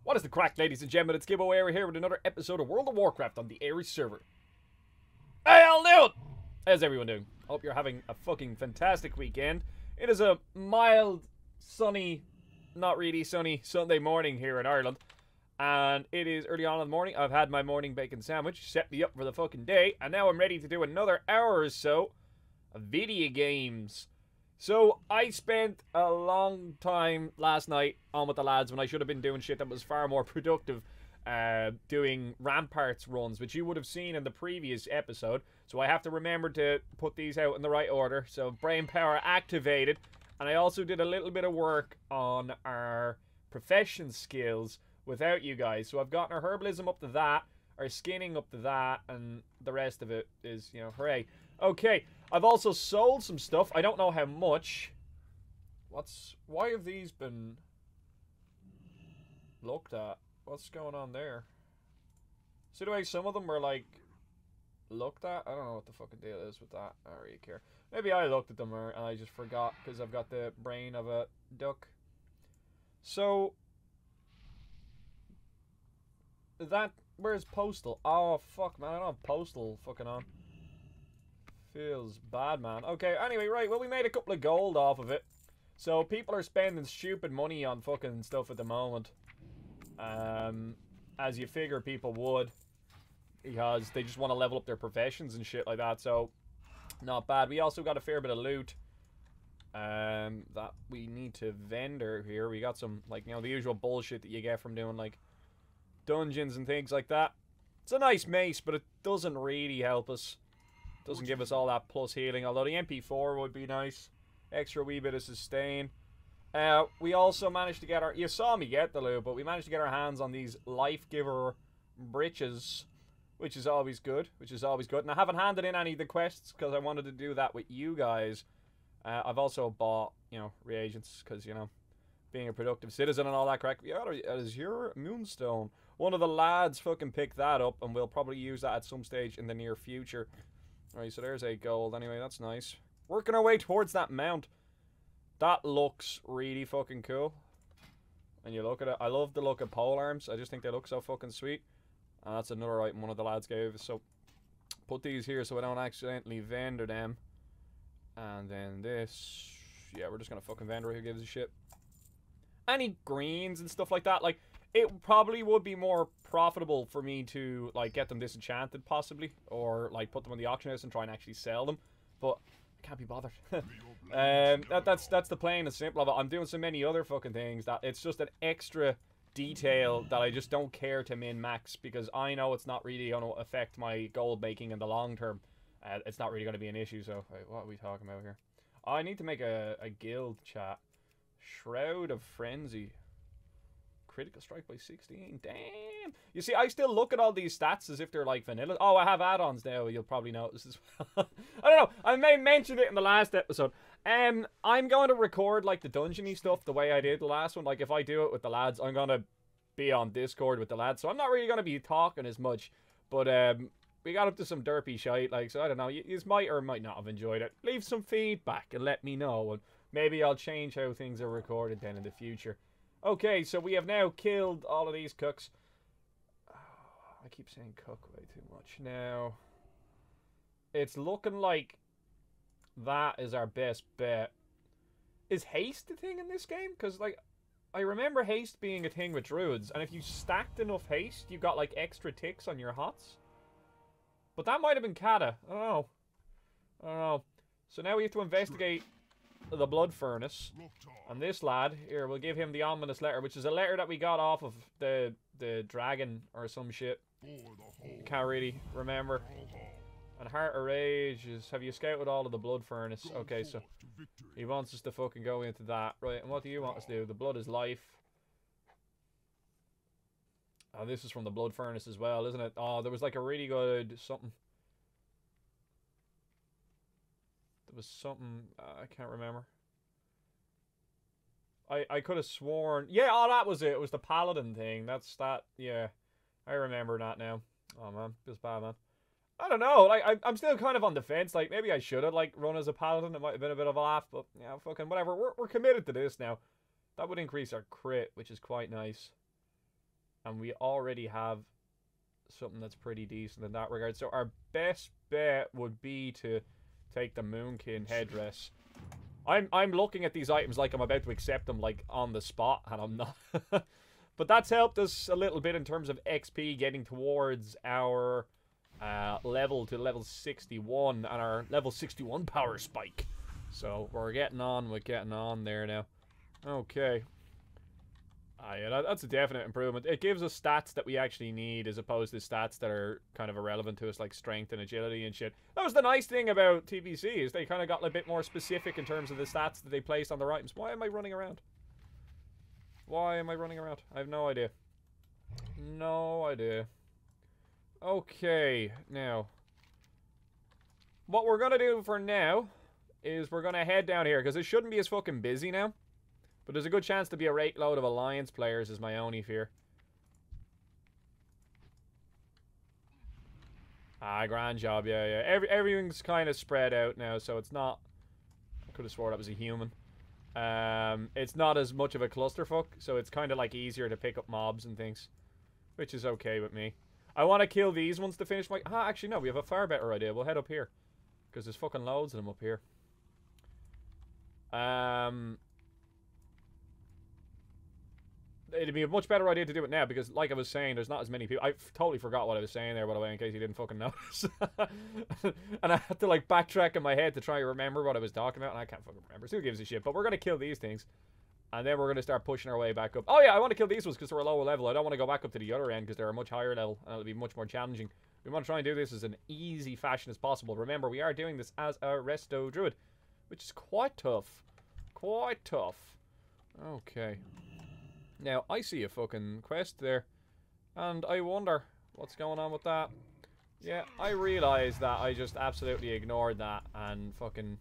What is the crack, ladies and gentlemen? It's Gibboeire here with another episode of World of Warcraft on the Aries server. Hey, I'll do it! How's everyone doing? Hope you're having a fucking fantastic weekend. It is a mild, sunny, not really sunny Sunday morning here in Ireland. And it is early on in the morning. I've had my morning bacon sandwich, set me up for the fucking day. And now I'm ready to do another hour or so of video games. So, I spent a long time last night on with the lads when I should have been doing shit that was far more productive, doing Ramparts runs, which you would have seen in the previous episode. So I have to remember to put these out in the right order. So, brain power activated. And I also did a little bit of work on our profession skills without you guys. So I've gotten our herbalism up to that, our skinning up to that, and the rest of it is, you know, hooray. Okay, I've also sold some stuff. I don't know how much. Why have these been looked at? What's going on there? See the way some of them were, like, looked at? I don't know what the fucking deal is with that. I don't really care. Maybe I looked at them and I just forgot because I've got the brain of a duck. So, where's Postal? Oh, fuck, man, I don't have Postal fucking on. Feels bad, man. Okay, anyway, right, well, we made a couple of gold off of it. So, people are spending stupid money on fucking stuff at the moment. As you figure people would. Because they just want to level up their professions and shit like that, so not bad. We also got a fair bit of loot. That we need to vendor here. We got some, like, you know, the usual bullshit that you get from doing, like, dungeons and things like that. It's a nice mace, but it doesn't really help us. Doesn't give us all that plus healing, although the MP4 would be nice. Extra wee bit of sustain. We also managed to get our... You saw me get the loot, but we managed to get our hands on these Life Giver breeches, which is always good. And I haven't handed in any of the quests because I wanted to do that with you guys. I've also bought, you know, reagents because, you know, being a productive citizen and all that crack. Yeah, that is your moonstone. One of the lads fucking picked that up, and we'll probably use that at some stage in the near future. Alright, so there's 8 gold. Anyway, that's nice. Working our way towards that mount. That looks really fucking cool. And you look at it. I love the look of pole arms. I just think they look so fucking sweet. And that's another item one of the lads gave us. So, put these here so I don't accidentally vendor them. And then this. Yeah, we're just gonna fucking vendor. Who gives a shit? Any greens and stuff like that. Like, it probably would be more profitable for me to, like, get them disenchanted, possibly. Or, like, put them on the auction house and try and actually sell them. But I can't be bothered. That's the plain and simple of it. I'm doing so many other fucking things that it's just an extra detail that I just don't care to min-max. Because I know it's not really going to affect my gold making in the long term. It's not really going to be an issue, so... Wait, what are we talking about here? Oh, I need to make a guild chat. Shroud of Frenzy. Critical strike by 16. Damn. You see, I still look at all these stats as if they're like vanilla. Oh, I have add-ons now. You'll probably notice as well. I don't know. I may mention it in the last episode. I'm going to record like the dungeony stuff the way I did the last one. Like if I do it with the lads, I'm going to be on Discord with the lads. So I'm not really going to be talking as much. But we got up to some derpy shite. Like, so I don't know. You might or might not have enjoyed it. Leave some feedback and let me know. And maybe I'll change how things are recorded then in the future. Okay, so we have now killed all of these cooks. Oh, I keep saying cook way too much. Now, it's looking like that is our best bet. Is haste a thing in this game? Because, like, I remember haste being a thing with druids. And if you stacked enough haste, you got, like, extra ticks on your hots. But that might have been Kata. I don't know. I don't know. So now we have to investigate the blood furnace. And this lad here, we'll give him the ominous letter, which is a letter that we got off of the dragon or some shit. Can't really remember. And Heart of Rage is, have you scouted all of the blood furnace? Okay, so he wants us to fucking go into that. Right, and what do you want us to do? The blood is life. Oh, this is from the blood furnace as well, isn't it? Oh, there was like a really good something. There was something, I can't remember. I could have sworn... Yeah, oh, that was it. It was the paladin thing. That's that, yeah. I remember that now. Oh, man. Feels bad, man. I don't know. Like, I'm still kind of on the fence. Like, maybe I should have, like, run as a paladin. It might have been a bit of a laugh, but, yeah, fucking whatever. We're committed to this now. That would increase our crit, which is quite nice. And we already have something that's pretty decent in that regard. So our best bet would be to take the Moonkin headdress. I'm looking at these items like I'm about to accept them, like, on the spot, and I'm not. But that's helped us a little bit in terms of XP, getting towards our level to level 61 and our level 61 power spike. So we're getting on there now. Okay. Yeah, that's a definite improvement. It gives us stats that we actually need as opposed to stats that are kind of irrelevant to us, like strength and agility and shit. That was the nice thing about TBC, is they kind of got a bit more specific in terms of the stats that they placed on their items. Why am I running around? Why am I running around? I have no idea. No idea. Okay, now. What we're going to do for now is we're going to head down here, because it shouldn't be as fucking busy now. But there's a good chance to be a rate load of Alliance players is my only fear. Grand job, yeah. Everything's kind of spread out now, so it's not... I could have swore that was a human. It's not as much of a clusterfuck, so it's kind of like easier to pick up mobs and things. Which is okay with me. I want to kill these ones to finish my... actually no, we have a far better idea. We'll head up here. Because there's fucking loads of them up here. It'd be a much better idea to do it now, because like I was saying, there's not as many people. I totally forgot what I was saying there, by the way, in case you didn't fucking notice. And I had to like backtrack in my head to try and remember what I was talking about, and I can't fucking remember. So who gives a shit? But we're gonna kill these things, and then we're gonna start pushing our way back up. Oh yeah, I want to kill these ones because they're a lower level. I don't want to go back up to the other end because they're a much higher level, and it'll be much more challenging. We want to try and do this as an easy fashion as possible. Remember, we are doing this as a resto druid, which is quite tough. Quite tough. Okay. Now, I see a fucking quest there, and I wonder what's going on with that. Yeah, I realise that I just absolutely ignored that, and fucking,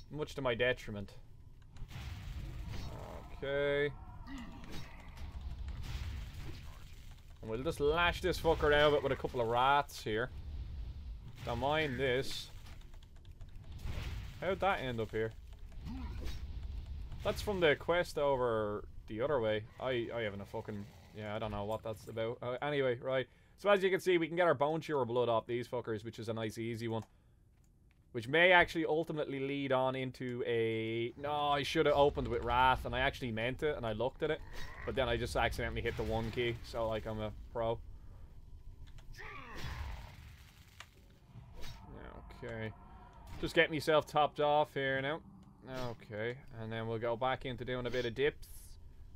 much to my detriment. Okay. And we'll just lash this fucker out of it with a couple of rats here. Don't mind this. How'd that end up here? That's from the quest over... the other way. I haven't a fucking... yeah, I don't know what that's about. Anyway, right. So as you can see, we can get our bone chewer blood off these fuckers, which is a nice easy one. Which may actually ultimately lead on into a... no, I should have opened with Wrath, and I actually meant it, and I looked at it. But then I just accidentally hit the 1 key, so like I'm a pro. Okay. Just getting myself topped off here now. Okay, and then we'll go back into doing a bit of dips.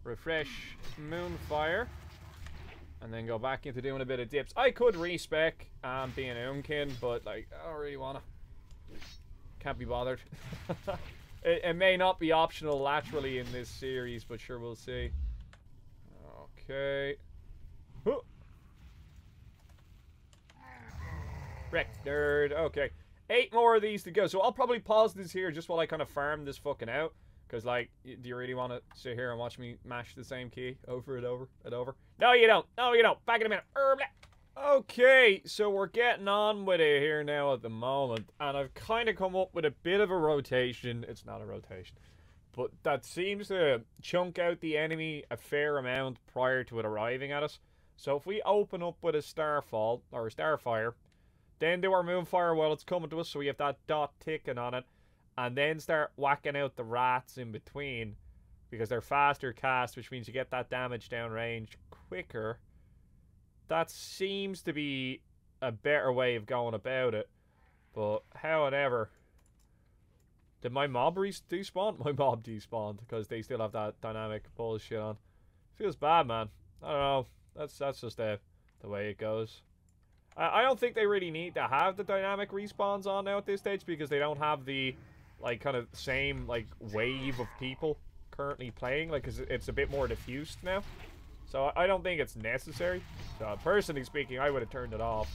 Refresh Moonfire. And then go back into doing a bit of dips. I could respec and be an Oomkin, but like, I don't really wanna. Can't be bothered. It may not be optional laterally in this series, but sure, we'll see. Okay. Wrecked nerd. Okay. 8 more of these to go. So I'll probably pause this here just while I kind of farm this fucking out. Because, like, do you really want to sit here and watch me mash the same key over and over and over? No, you don't. No, you don't. Back in a minute. Okay, so we're getting on with it here now at the moment. And I've kind of come up with a bit of a rotation. It's not a rotation. But that seems to chunk out the enemy a fair amount prior to it arriving at us. So if we open up with a Starfall, or a Starfire, then do our Moonfire while it's coming to us, so we have that dot ticking on it. And then start whacking out the rats in between, because they're faster cast, which means you get that damage down range quicker. That seems to be a better way of going about it. But, however, did my mob despawn? My mob despawned, because they still have that dynamic bullshit on. Feels bad, man. I don't know. That's just the way it goes. I don't think they really need to have the dynamic respawns on now at this stage, because they don't have the... like, kind of same, like, wave of people currently playing. Like, it's a bit more diffused now. So, I don't think it's necessary. So, personally speaking, I would have turned it off.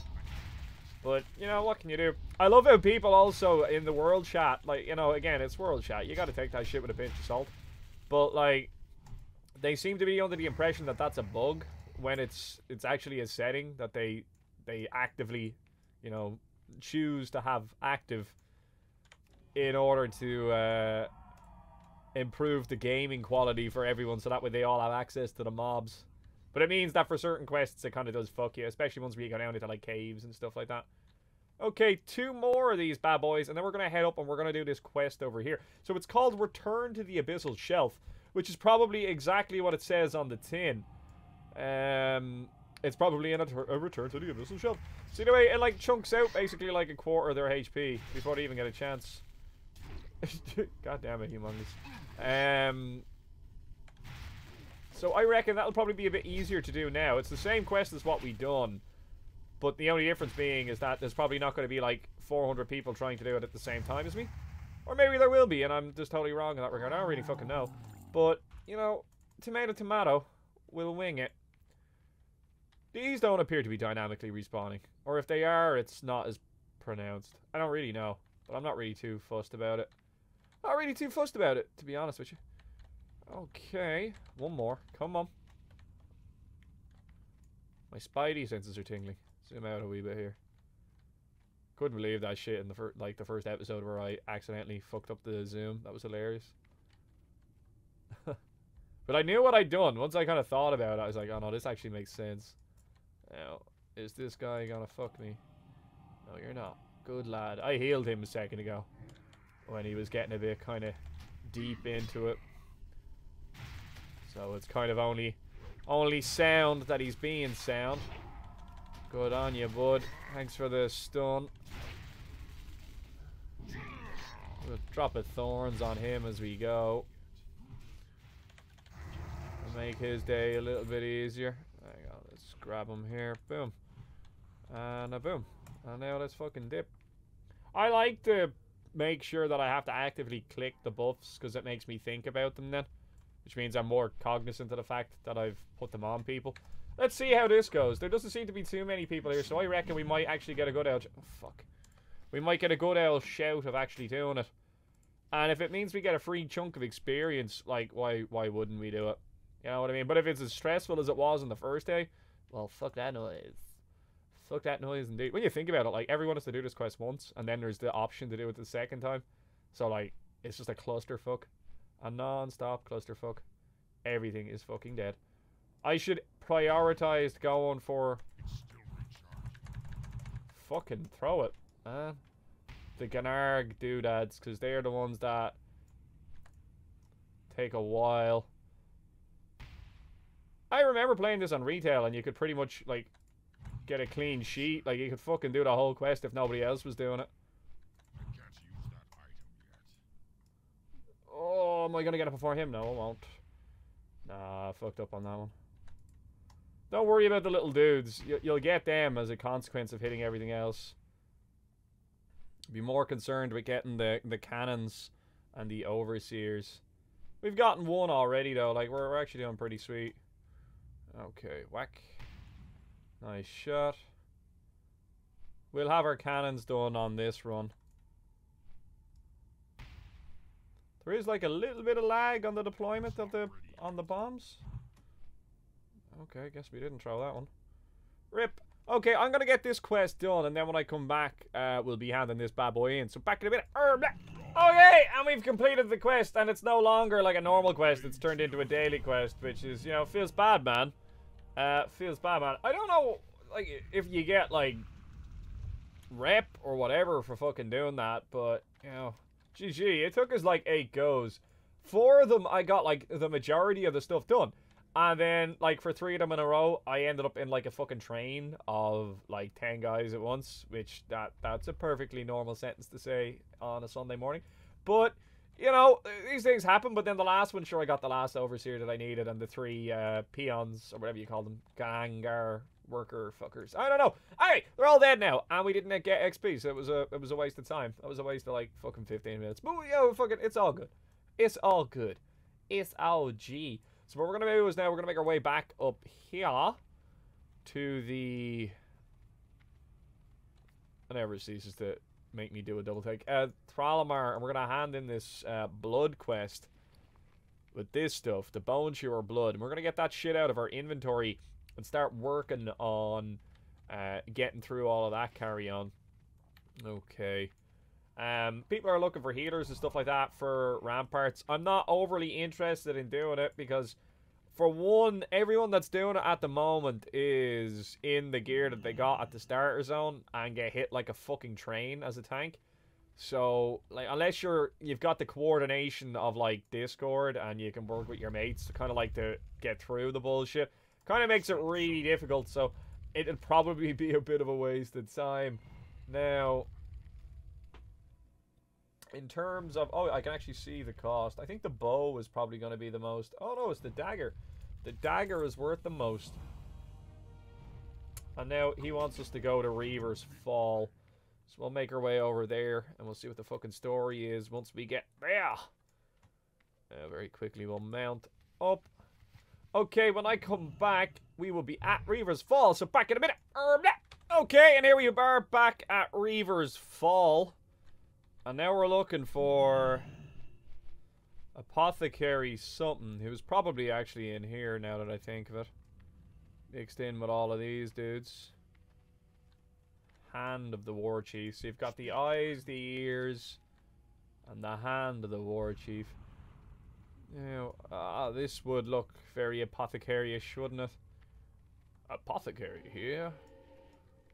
But, you know, what can you do? I love how people also in the world chat, like, you know, again, it's world chat. You gotta take that shit with a pinch of salt. But, like, they seem to be under the impression that that's a bug when it's actually a setting that they actively, you know, choose to have active in order to improve the gaming quality for everyone, so that way they all have access to the mobs. But it means that for certain quests, it kind of does fuck you, especially ones where you go down into, like, caves and stuff like that. Okay, 2 more of these bad boys, and then we're going to head up and we're going to do this quest over here. So it's called Return to the Abyssal Shelf, which is probably exactly what it says on the tin. It's probably in a Return to the Abyssal Shelf. So anyway, it, like, chunks out basically like a quarter of their HP before they even get a chance. God damn it, humongous. So I reckon that'll probably be a bit easier to do now. It's the same quest as what we done. But the only difference being is that there's probably not going to be like 400 people trying to do it at the same time as me. Or maybe there will be, and I'm just totally wrong in that regard. I don't really fucking know. But, you know, tomato, tomato, we'll wing it. These don't appear to be dynamically respawning. Or if they are, it's not as pronounced. I don't really know. But I'm not really too fussed about it. Not really too fussed about it, to be honest with you. Okay. One more. Come on. My spidey senses are tingling. Zoom out a wee bit here. Couldn't believe that shit in the first episode where I accidentally fucked up the zoom. That was hilarious. But I knew what I'd done. Once I kind of thought about it, I was like, oh no, this actually makes sense. Now, is this guy gonna fuck me? No, you're not. Good lad. I healed him a second ago when he was getting a bit kind of deep into it. So it's kind of only sound that he's being sound. Good on you, bud. Thanks for the stun. We'll drop a thorns on him as we go. We'll make his day a little bit easier. Hang on, let's grab him here. Boom. And a boom. And now let's fucking dip. I like to make sure that I have to actively click the buffs because it makes me think about them then. Which means I'm more cognizant of the fact that I've put them on people. Let's see how this goes. There doesn't seem to be too many people here, so I reckon we might actually get a good old... Oh, fuck. We might get a good old shout of actually doing it. And if it means we get a free chunk of experience, like, why wouldn't we do it? You know what I mean? But if it's as stressful as it was on the first day, well, fuck that noise. Fuck that noise indeed. When you think about it, like, everyone has to do this quest once, and then there's the option to do it the second time. So, like, it's just a clusterfuck. A non-stop clusterfuck. Everything is fucking dead. I should prioritize going for... Fucking throw it, man. The Gnarg doodads, because they're the ones that take a while. I remember playing this on retail, and you could pretty much, like, get a clean sheet. Like, you could fucking do the whole quest if nobody else was doing it. Oh, am I gonna get it before him? No, I won't. Nah, I fucked up on that one. Don't worry about the little dudes. You'll get them as a consequence of hitting everything else. Be more concerned with getting the cannons and the overseers. We've gotten one already though. Like we're actually doing pretty sweet. Okay, whack. Nice shot. We'll have our cannons done on this run. There is like a little bit of lag on the deployment of the bombs. Okay, I guess we didn't throw that one. Rip. Okay, I'm gonna get this quest done, and then when I come back, we'll be handing this bad boy in. So back in a minute. Okay, and we've completed the quest, and it's no longer like a normal quest. It's turned into a daily quest, which is, you know, feels bad, man. Feels bad, man. I don't know, like, if you get, like, rep or whatever for fucking doing that, but, you know, GG. It took us, like, 8 goes. 4 of them, I got, like, the majority of the stuff done. And then, like, for 3 of them in a row, I ended up in, like, a fucking train of, like, 10 guys at once. Which, that's a perfectly normal sentence to say on a Sunday morning. But, you know, these things happen. But then the last one, sure, I got the last overseer that I needed. And the 3 peons, or whatever you call them. Gangar worker fuckers. I don't know. Alright, they're all dead now. And we didn't get XP, so it was a waste of time. It was a waste of, like, fucking 15 minutes. But, yo, fucking, it's all good. It's all good. It's all G. So what we're going to do is now we're going to make our way back up here to the... It never ceases to make me do a double take. Thralamar, and we're going to hand in this blood quest with this stuff, the Bone Chewer blood. And we're going to get that shit out of our inventory and start working on getting through all of that carry on. Okay. People are looking for healers and stuff like that for ramparts. I'm not overly interested in doing it because For one, everyone that's doing it at the moment is in the gear that they got at the starter zone and get hit like a fucking train as a tank. So, like, unless you've got the coordination of, like, Discord and you can work with your mates to kind of, like, to get through the bullshit, kind of makes it really difficult, so it'd probably be a bit of a waste of time. Now, in terms of... Oh, I can actually see the cost. I think the bow is probably going to be the most... Oh, no, it's the dagger. The dagger is worth the most. And now he wants us to go to Reavers Fall. So we'll make our way over there, and we'll see what the fucking story is once we get there. Very quickly, we'll mount up. Okay, when I come back, we will be at Reavers Fall, so back in a minute. Okay, and here we are back at Reavers Fall. And now we're looking for Apothecary something, who's probably actually in here now that I think of it. Mixed in with all of these dudes. Hand of the War Chief. So you've got the eyes, the ears, and the hand of the War Chief. Now, this would look very apothecary-ish, wouldn't it? Apothecary here.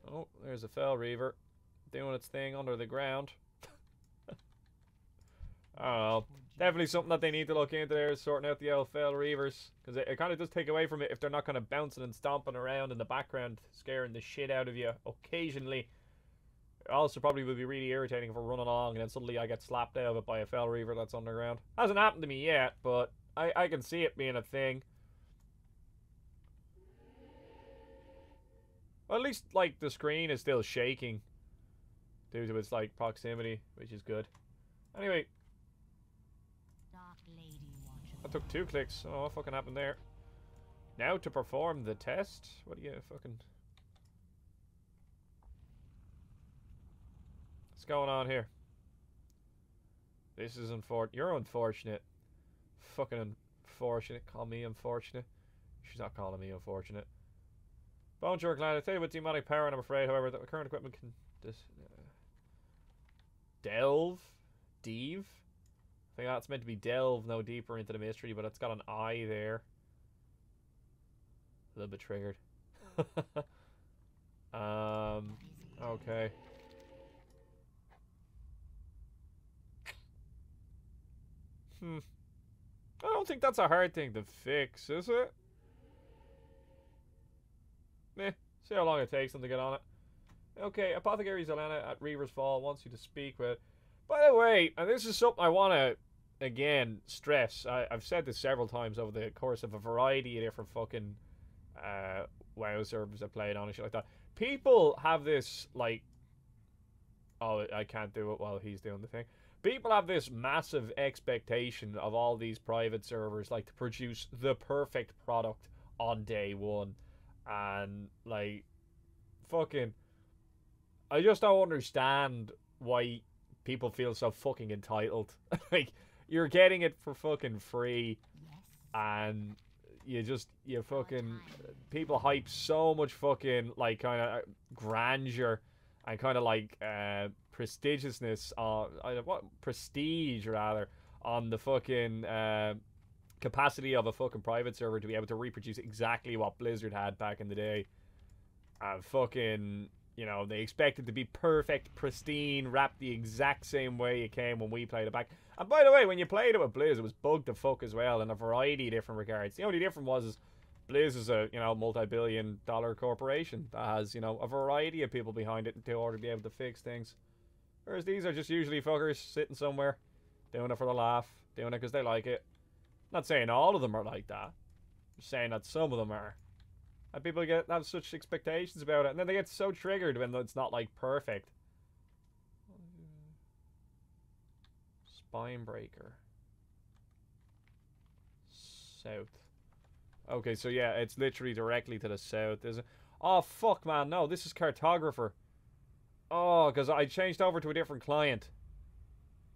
Oh, there's a Fell Reaver doing its thing under the ground. I don't know. Definitely something that they need to look into there is sorting out the old Fell Reavers. Because it kind of does take away from it if they're not kind of bouncing and stomping around in the background, scaring the shit out of you occasionally. It also probably would be really irritating if we're running along and then suddenly I get slapped out of it by a Fell Reaver that's underground. Hasn't happened to me yet, but I can see it being a thing. Well, at least, like, the screen is still shaking due to its, like, proximity, which is good. Anyway. That took 2 clicks. Oh, what fucking happened there? Now to perform the test? What do you fucking... What's going on here? This is unfortunate. You're unfortunate. Fucking unfortunate. Call me unfortunate. She's not calling me unfortunate. Bone Jerk Land. I tell you with demonic power, and I'm afraid, however, that the current equipment can delve? Deeve? I think that's meant to be delve no deeper into the mystery, but it's got an eye there. A little bit triggered. Okay. I don't think that's a hard thing to fix, is it? Meh. See how long it takes them to get on it. Okay, Apothecary Zelena at Reavers Fall wants you to speak with. By the way, and this is something I want to, again, stress. I've said this several times over the course of a variety of different fucking WoW servers I played on and shit like that. People have this, like... Oh, I can't do it while he's doing the thing. People have this massive expectation of all these private servers, like, to produce the perfect product on day one. And, like, fucking... I just don't understand why people feel so fucking entitled. Like, you're getting it for fucking free. And you fucking... People hype so much fucking, like, kind of grandeur and kind of, like, prestigiousness on... prestige, rather, on the fucking... capacity of a fucking private server to be able to reproduce exactly what Blizzard had back in the day. And fucking, you know, they expect it to be perfect, pristine, wrapped the exact same way it came when we played it back. And by the way, when you played it with Blizz, it was bugged the fuck as well in a variety of different regards. The only difference was Blizz is a, you know, multi-billion-dollar corporation that has, you know, a variety of people behind it in order to be able to fix things. Whereas these are just usually fuckers sitting somewhere, doing it for the laugh, doing it because they like it. Not saying all of them are like that. I'm saying that some of them are. And people have such expectations about it, and then they get so triggered when it's not, like, perfect. Spinebreaker. South. Okay, so yeah, it's literally directly to the south, isn't it? Oh, fuck, man, no, this is Cartographer. Oh, because I changed over to a different client.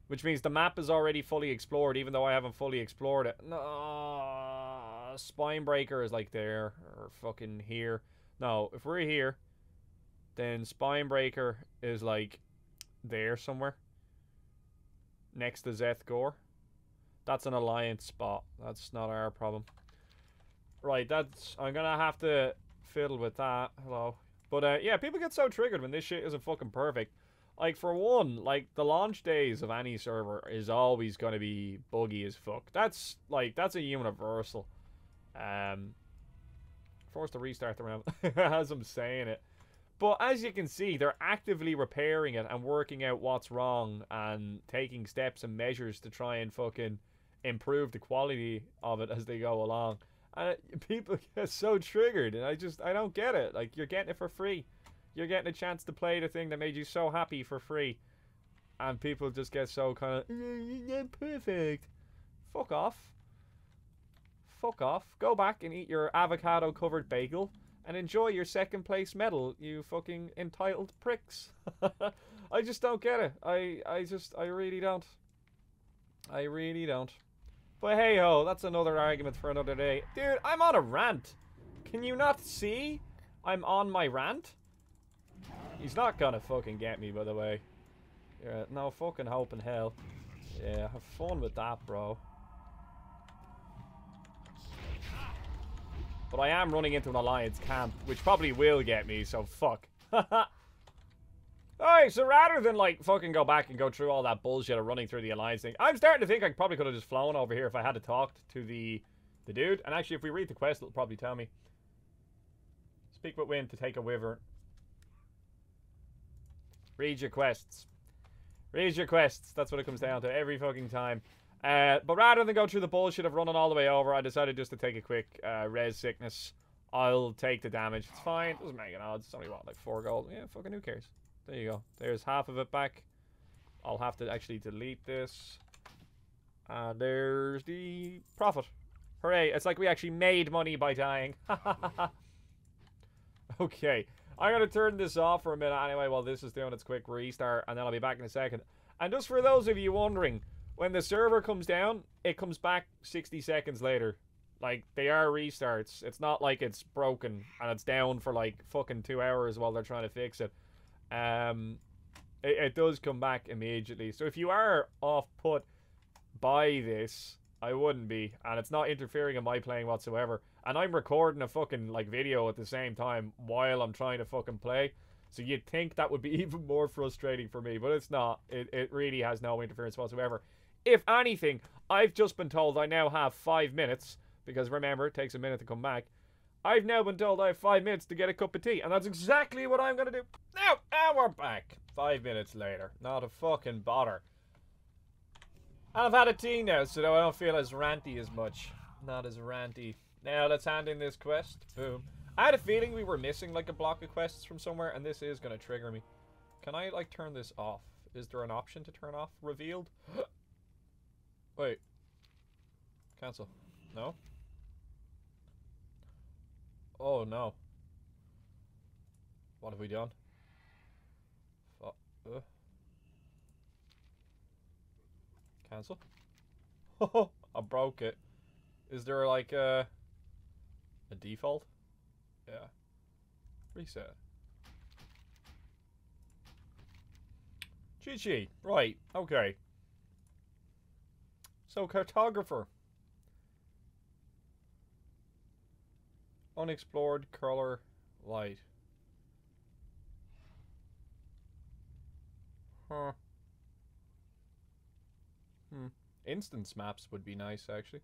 Which means the map is already fully explored, even though I haven't fully explored it. No, Spinebreaker is like there, or fucking here. No, if we're here, then Spinebreaker is like there somewhere. Next to Zeth'Gor. That's an alliance spot. That's not our problem. Right, that's... I'm gonna have to fiddle with that. Hello. But, yeah, people get so triggered when this shit isn't fucking perfect. Like, for one, like, the launch days of any server is always gonna be buggy as fuck. That's, like, that's a universal. Forced to restart the round as I'm saying it. But as you can see, they're actively repairing it and working out what's wrong and taking steps and measures to try and fucking improve the quality of it as they go along. And people get so triggered, and I don't get it. Like, you're getting it for free. You're getting a chance to play the thing that made you so happy for free. And people just get so kind of, you're perfect. Fuck off. Fuck off. Go back and eat your avocado-covered bagel and enjoy your second place medal, you fucking entitled pricks. I just don't get it. I really don't. I really don't. But hey ho, that's another argument for another day. Dude, I'm on a rant. Can you not see? I'm on my rant. He's not gonna fucking get me, by the way. Yeah, no fucking hope in hell. Yeah, have fun with that, bro. But I am running into an alliance camp, which probably will get me, so fuck. Alright, so rather than, like, fucking go back and go through all that bullshit of running through the alliance thing, I'm starting to think I probably could have just flown over here if I had to talk to the dude. And actually, if we read the quest, it'll probably tell me. Speak with wind to take a wyvern. Read your quests. Read your quests. That's what it comes down to every fucking time. But rather than go through the bullshit of running all the way over, I decided just to take a quick res sickness. I'll take the damage. It's fine. Doesn't make an odds. It's only, what, like 4 gold? Yeah, fucking who cares? There you go. There's half of it back. I'll have to actually delete this. And there's the profit. Hooray. It's like we actually made money by dying. Okay. I'm going to turn this off for a minute anyway while this is doing its quick restart. And then I'll be back in a second. And just for those of you wondering, when the server comes down, it comes back 60 seconds later. Like, they are restarts. It's not like it's broken and it's down for like fucking 2 hours while they're trying to fix it. It does come back immediately. So if you are off-put by this, I wouldn't be. And it's not interfering in my playing whatsoever. And I'm recording a fucking, like, video at the same time while I'm trying to fucking play. So you'd think that would be even more frustrating for me. But it's not. It really has no interference whatsoever. If anything, I've just been told I now have 5 minutes. Because remember, it takes a minute to come back. I've now been told I have 5 minutes to get a cup of tea. And that's exactly what I'm going to do. Now, and we're back. 5 minutes later. Not a fucking bother. And I've had a tea now, so I don't feel as ranty as much. Not as ranty. Now, let's hand in this quest. Boom. I had a feeling we were missing, like, a block of quests from somewhere, and this is going to trigger me. Can I, like, turn this off? Is there an option to turn off? Revealed? Wait. Cancel. No? Oh, no. What have we done? Cancel? I broke it. Is there like a default? Yeah. Reset. GG. Right. Okay. So, cartographer. Unexplored color light. Huh. Instance maps would be nice, actually.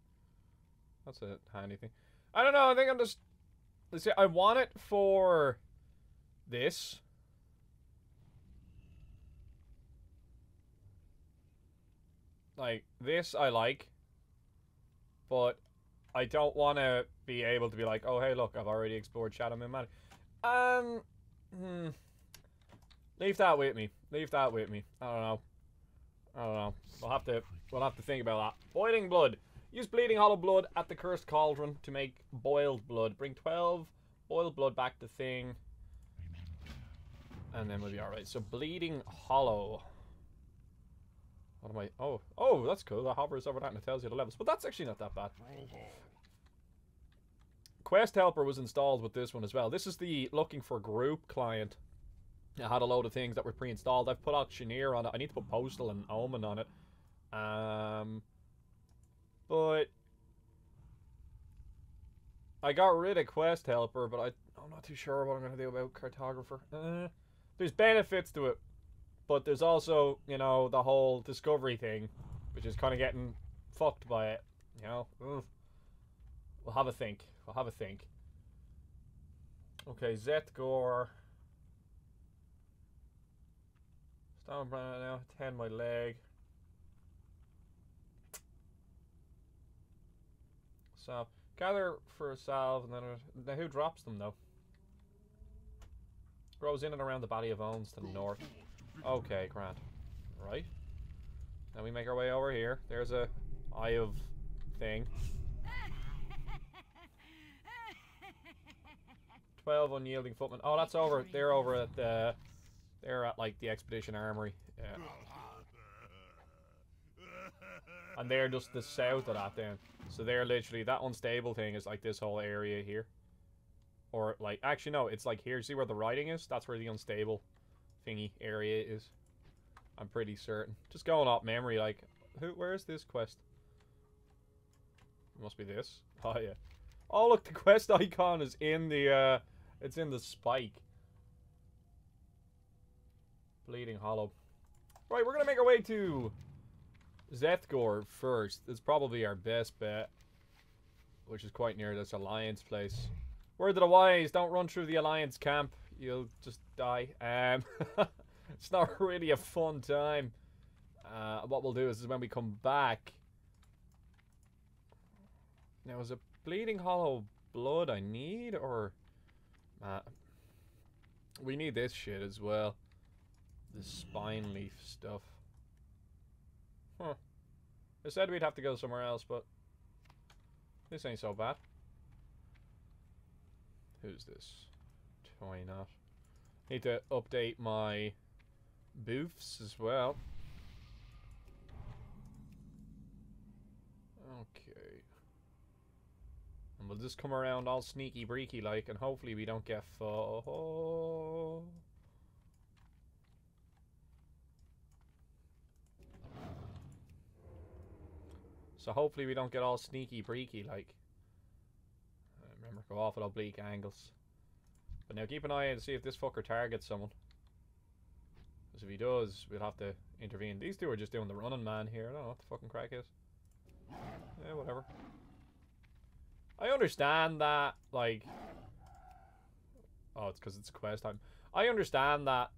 That's a handy thing. I don't know, I think I'm just... Let's see, I want it for... this. Like, this I like. But I don't want to be able to be like, oh, hey, look, I've already explored Shadow Moon Manor. Leave that with me. Leave that with me. I don't know. I don't know. We'll have to think about that. Boiling blood. Use bleeding hollow blood at the cursed cauldron to make boiled blood. Bring 12 boiled blood back to thing. And then we'll be alright. So bleeding hollow. What am I? Oh, that's cool. That hovers over that and it tells you the levels. But that's actually not that bad. Quest helper was installed with this one as well. This is the looking for group client. I had a load of things that were pre-installed. I've put auctioneer on it. I need to put postal and omen on it. But I got rid of quest helper, but I'm not too sure what I'm gonna do about cartographer. There's benefits to it, but there's also, you know, the whole discovery thing, which is kind of getting fucked by it. You know, ugh. We'll have a think. We'll have a think. Okay, Zeth'Gor. Stone brand now. 10 my leg. So gather for a salve, and then now who drops them though? Grows in and around the Valley of Owns to the north. Okay, Grant. Right. Then we make our way over here. There's a Eye of thing. 12 unyielding footmen. Oh, that's over. They're over at the. They're at like the expedition armory. Yeah. And they're just the south of that then. So they're literally, that unstable thing is like this whole area here. Or like, actually no, it's like here. See where the writing is? That's where the unstable thingy area is. I'm pretty certain. Just going off memory, like, where's this quest? It must be this. Oh yeah. Oh look, the quest icon is in the, it's in the spike. Bleeding Hollow. Right, we're gonna make our way to Zeth'Gor first. It's probably our best bet, which is quite near this Alliance place. Word to the wise, don't run through the Alliance camp. You'll just die. It's not really a fun time. What we'll do is when we come back. Now, is it Bleeding Hollow blood I need, or we need this shit as well. The spine leaf stuff. Huh. They said we'd have to go somewhere else, but this ain't so bad. Who's this? Why not? Need to update my boofs as well. Okay. And we'll just come around all sneaky breaky like, and hopefully we don't get So hopefully we don't get all sneaky breaky like. Remember, go off at oblique angles. But now keep an eye out to see if this fucker targets someone. Because if he does, we'll have to intervene. These two are just doing the running man here. I don't know what the fucking crack is. Yeah, whatever. I understand that, like... Oh, it's because it's quest time. I understand that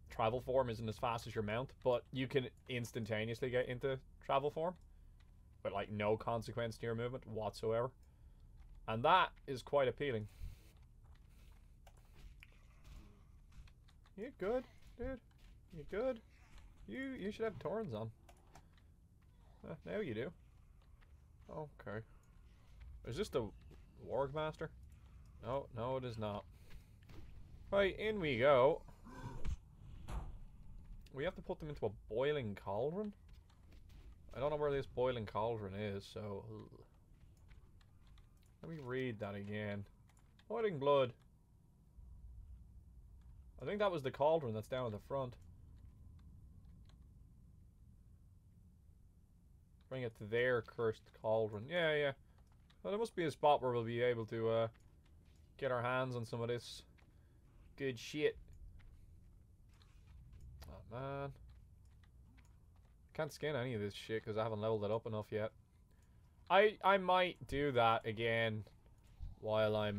travel form isn't as fast as your mount, but you can instantaneously get into travel form. With, like, no consequence to your movement whatsoever. And that is quite appealing. You good, dude? You good? You should have thorns on. Now you do. Okay. Is this the Warg Master? No, no it is not. Right, in we go. We have to put them into a boiling cauldron? I don't know where this boiling cauldron is, so... Let me read that again. Boiling blood. I think that was the cauldron that's down at the front. Bring it to their cursed cauldron. Yeah, yeah. Well, there must be a spot where we'll be able to get our hands on some of this good shit. Oh, man. Can't skin any of this shit because I haven't leveled it up enough yet. I might do that again while I'm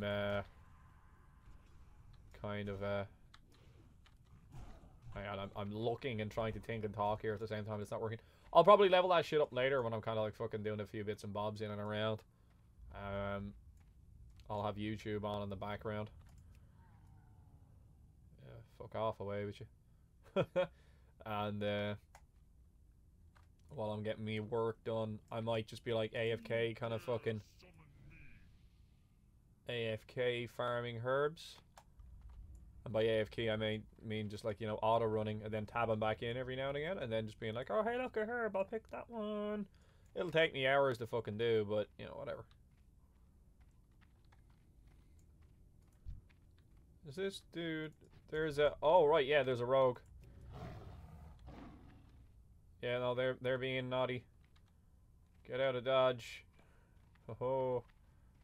kind of hang on, I'm looking and trying to think and talk here at the same time. It's not working. I'll probably level that shit up later when I'm kind of like fucking doing a few bits and bobs in and around. I'll have YouTube on in the background. Yeah, fuck off away with you. And while I'm getting me work done, I might just be like AFK, kind of fucking AFK farming herbs. And by AFK I mean just like, you know, auto running and then tabbing back in every now and again, and then just being like, oh hey look, a herb, I'll pick that one. It'll take me hours to fucking do, but you know, whatever. Is this dude? There's a, oh right, yeah, there's a rogue. Yeah, no, they're being naughty. Get out of dodge. Oh,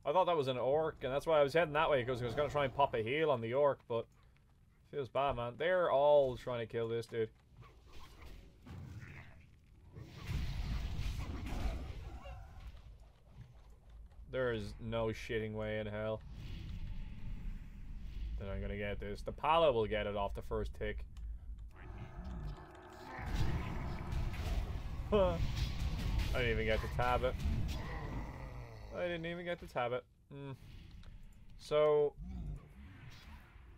I thought that was an orc, and that's why I was heading that way, because I was going to try and pop a heal on the orc, but feels bad, man. They're all trying to kill this dude. There is no shitting way in hell that I'm going to get this. The Pala will get it off the first tick. I didn't even get to tab it. So,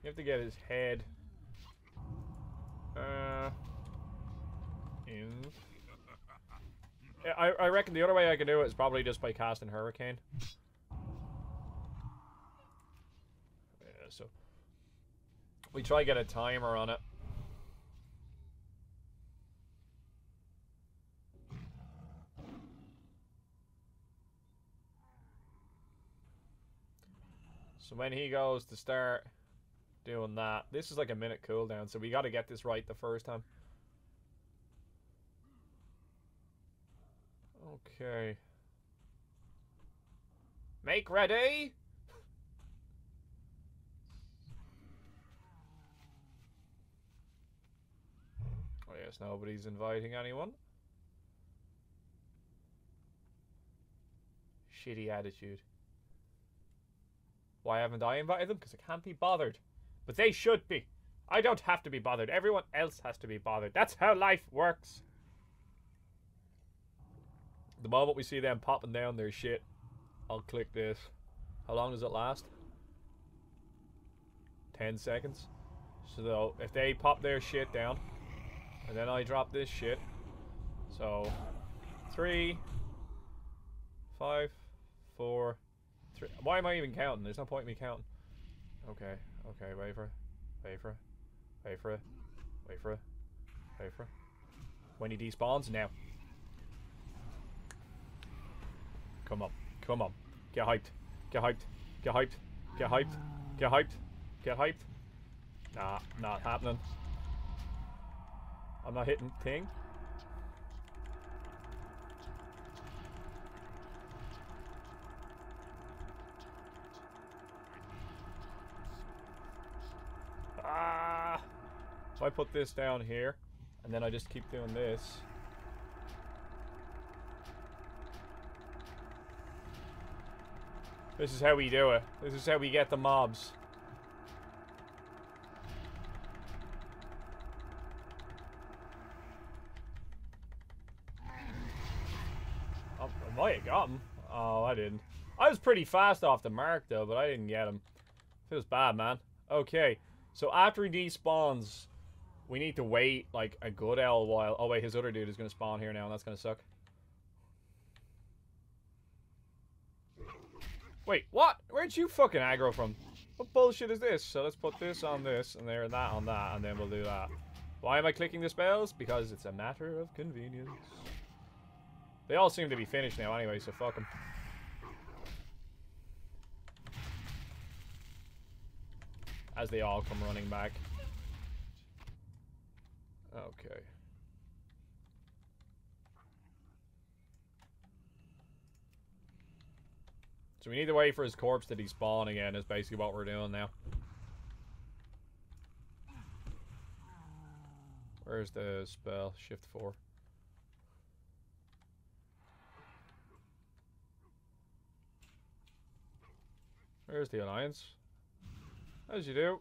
you have to get his head. I reckon the other way I can do it is probably just by casting Hurricane. Yeah, so we try to get a timer on it. So when he goes to start doing that, this is like a minute cooldown, so we got to get this right the first time. Okay. Make ready! Oh yes, nobody's inviting anyone. Shitty attitude. Why haven't I invited them? Because I can't be bothered. But they should be. I don't have to be bothered. Everyone else has to be bothered. That's how life works. The moment we see them popping down their shit, I'll click this. How long does it last? 10 seconds. So if they pop their shit down, and then I drop this shit. So 3, 5, 4, 3. Why am I even counting? There's no point in me counting. Okay, okay, wait for it. Wait for it. Wait for it. Wait for it. Wait for it. When he despawns, now. Come on. Come on. Get hyped. Get hyped. Get hyped. Get hyped. Get hyped. Get hyped. Nah, not happening. I'm not hitting thing. Ah! So I put this down here, and then I just keep doing this. This is how we do it. This is how we get the mobs. Oh, I might have got him. Oh, I didn't. I was pretty fast off the mark, though, but I didn't get him. Feels bad, man. Okay, so after he despawns, we need to wait, like, a good L while... Oh, wait, his other dude is going to spawn here now, and that's going to suck. Wait, what? Where'd you fucking aggro from? What bullshit is this? So let's put this on this, and there, that on that, and then we'll do that. Why am I clicking the spells? Because it's a matter of convenience. They all seem to be finished now anyway, so fuck them. As they all come running back. Okay. So we need to wait for his corpse to despawn again, is basically what we're doing now. Where's the spell? Shift 4. Where's the alliance? As you do.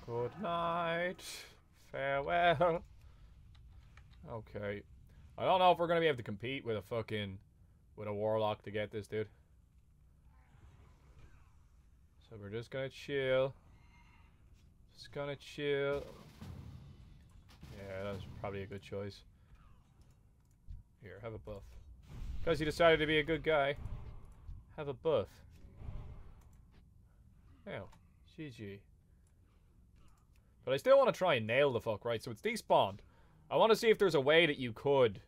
Good night. Farewell. Okay. I don't know if we're gonna be able to compete with a warlock to get this dude. So we're just gonna chill. Just gonna chill. Yeah, that was probably a good choice. Here, have a buff. Because he decided to be a good guy. Have a buff. Now, GG. But I still want to try and nail the fuck, right? So it's despawned. I want to see if there's a way that you could,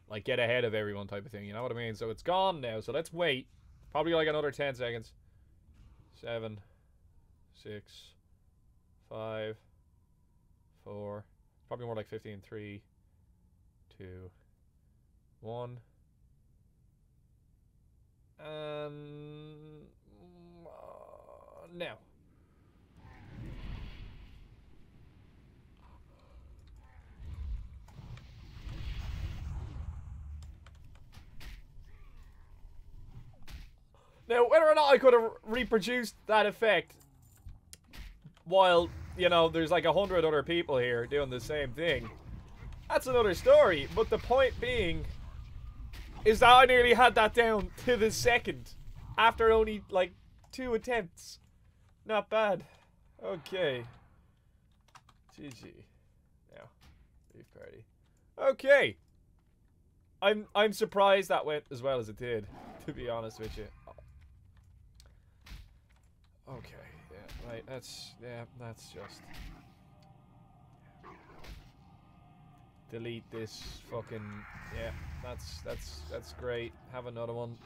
like, get ahead of everyone type of thing. You know what I mean? So it's gone now. So let's wait. Probably like another 10 seconds. 7, 6, 5, 4. Probably more like 15. 3, 2, 1. And now. Now, whether or not I could have reproduced that effect while, you know, there's like 100 other people here doing the same thing, that's another story. But the point being is that I nearly had that down to the second after only like 2 attempts. Not bad. Okay. GG. Now, leave party. Okay. I'm surprised that went as well as it did, to be honest with you. Okay, yeah, right, that's just... Delete this fucking... Yeah, that's great. Have another one,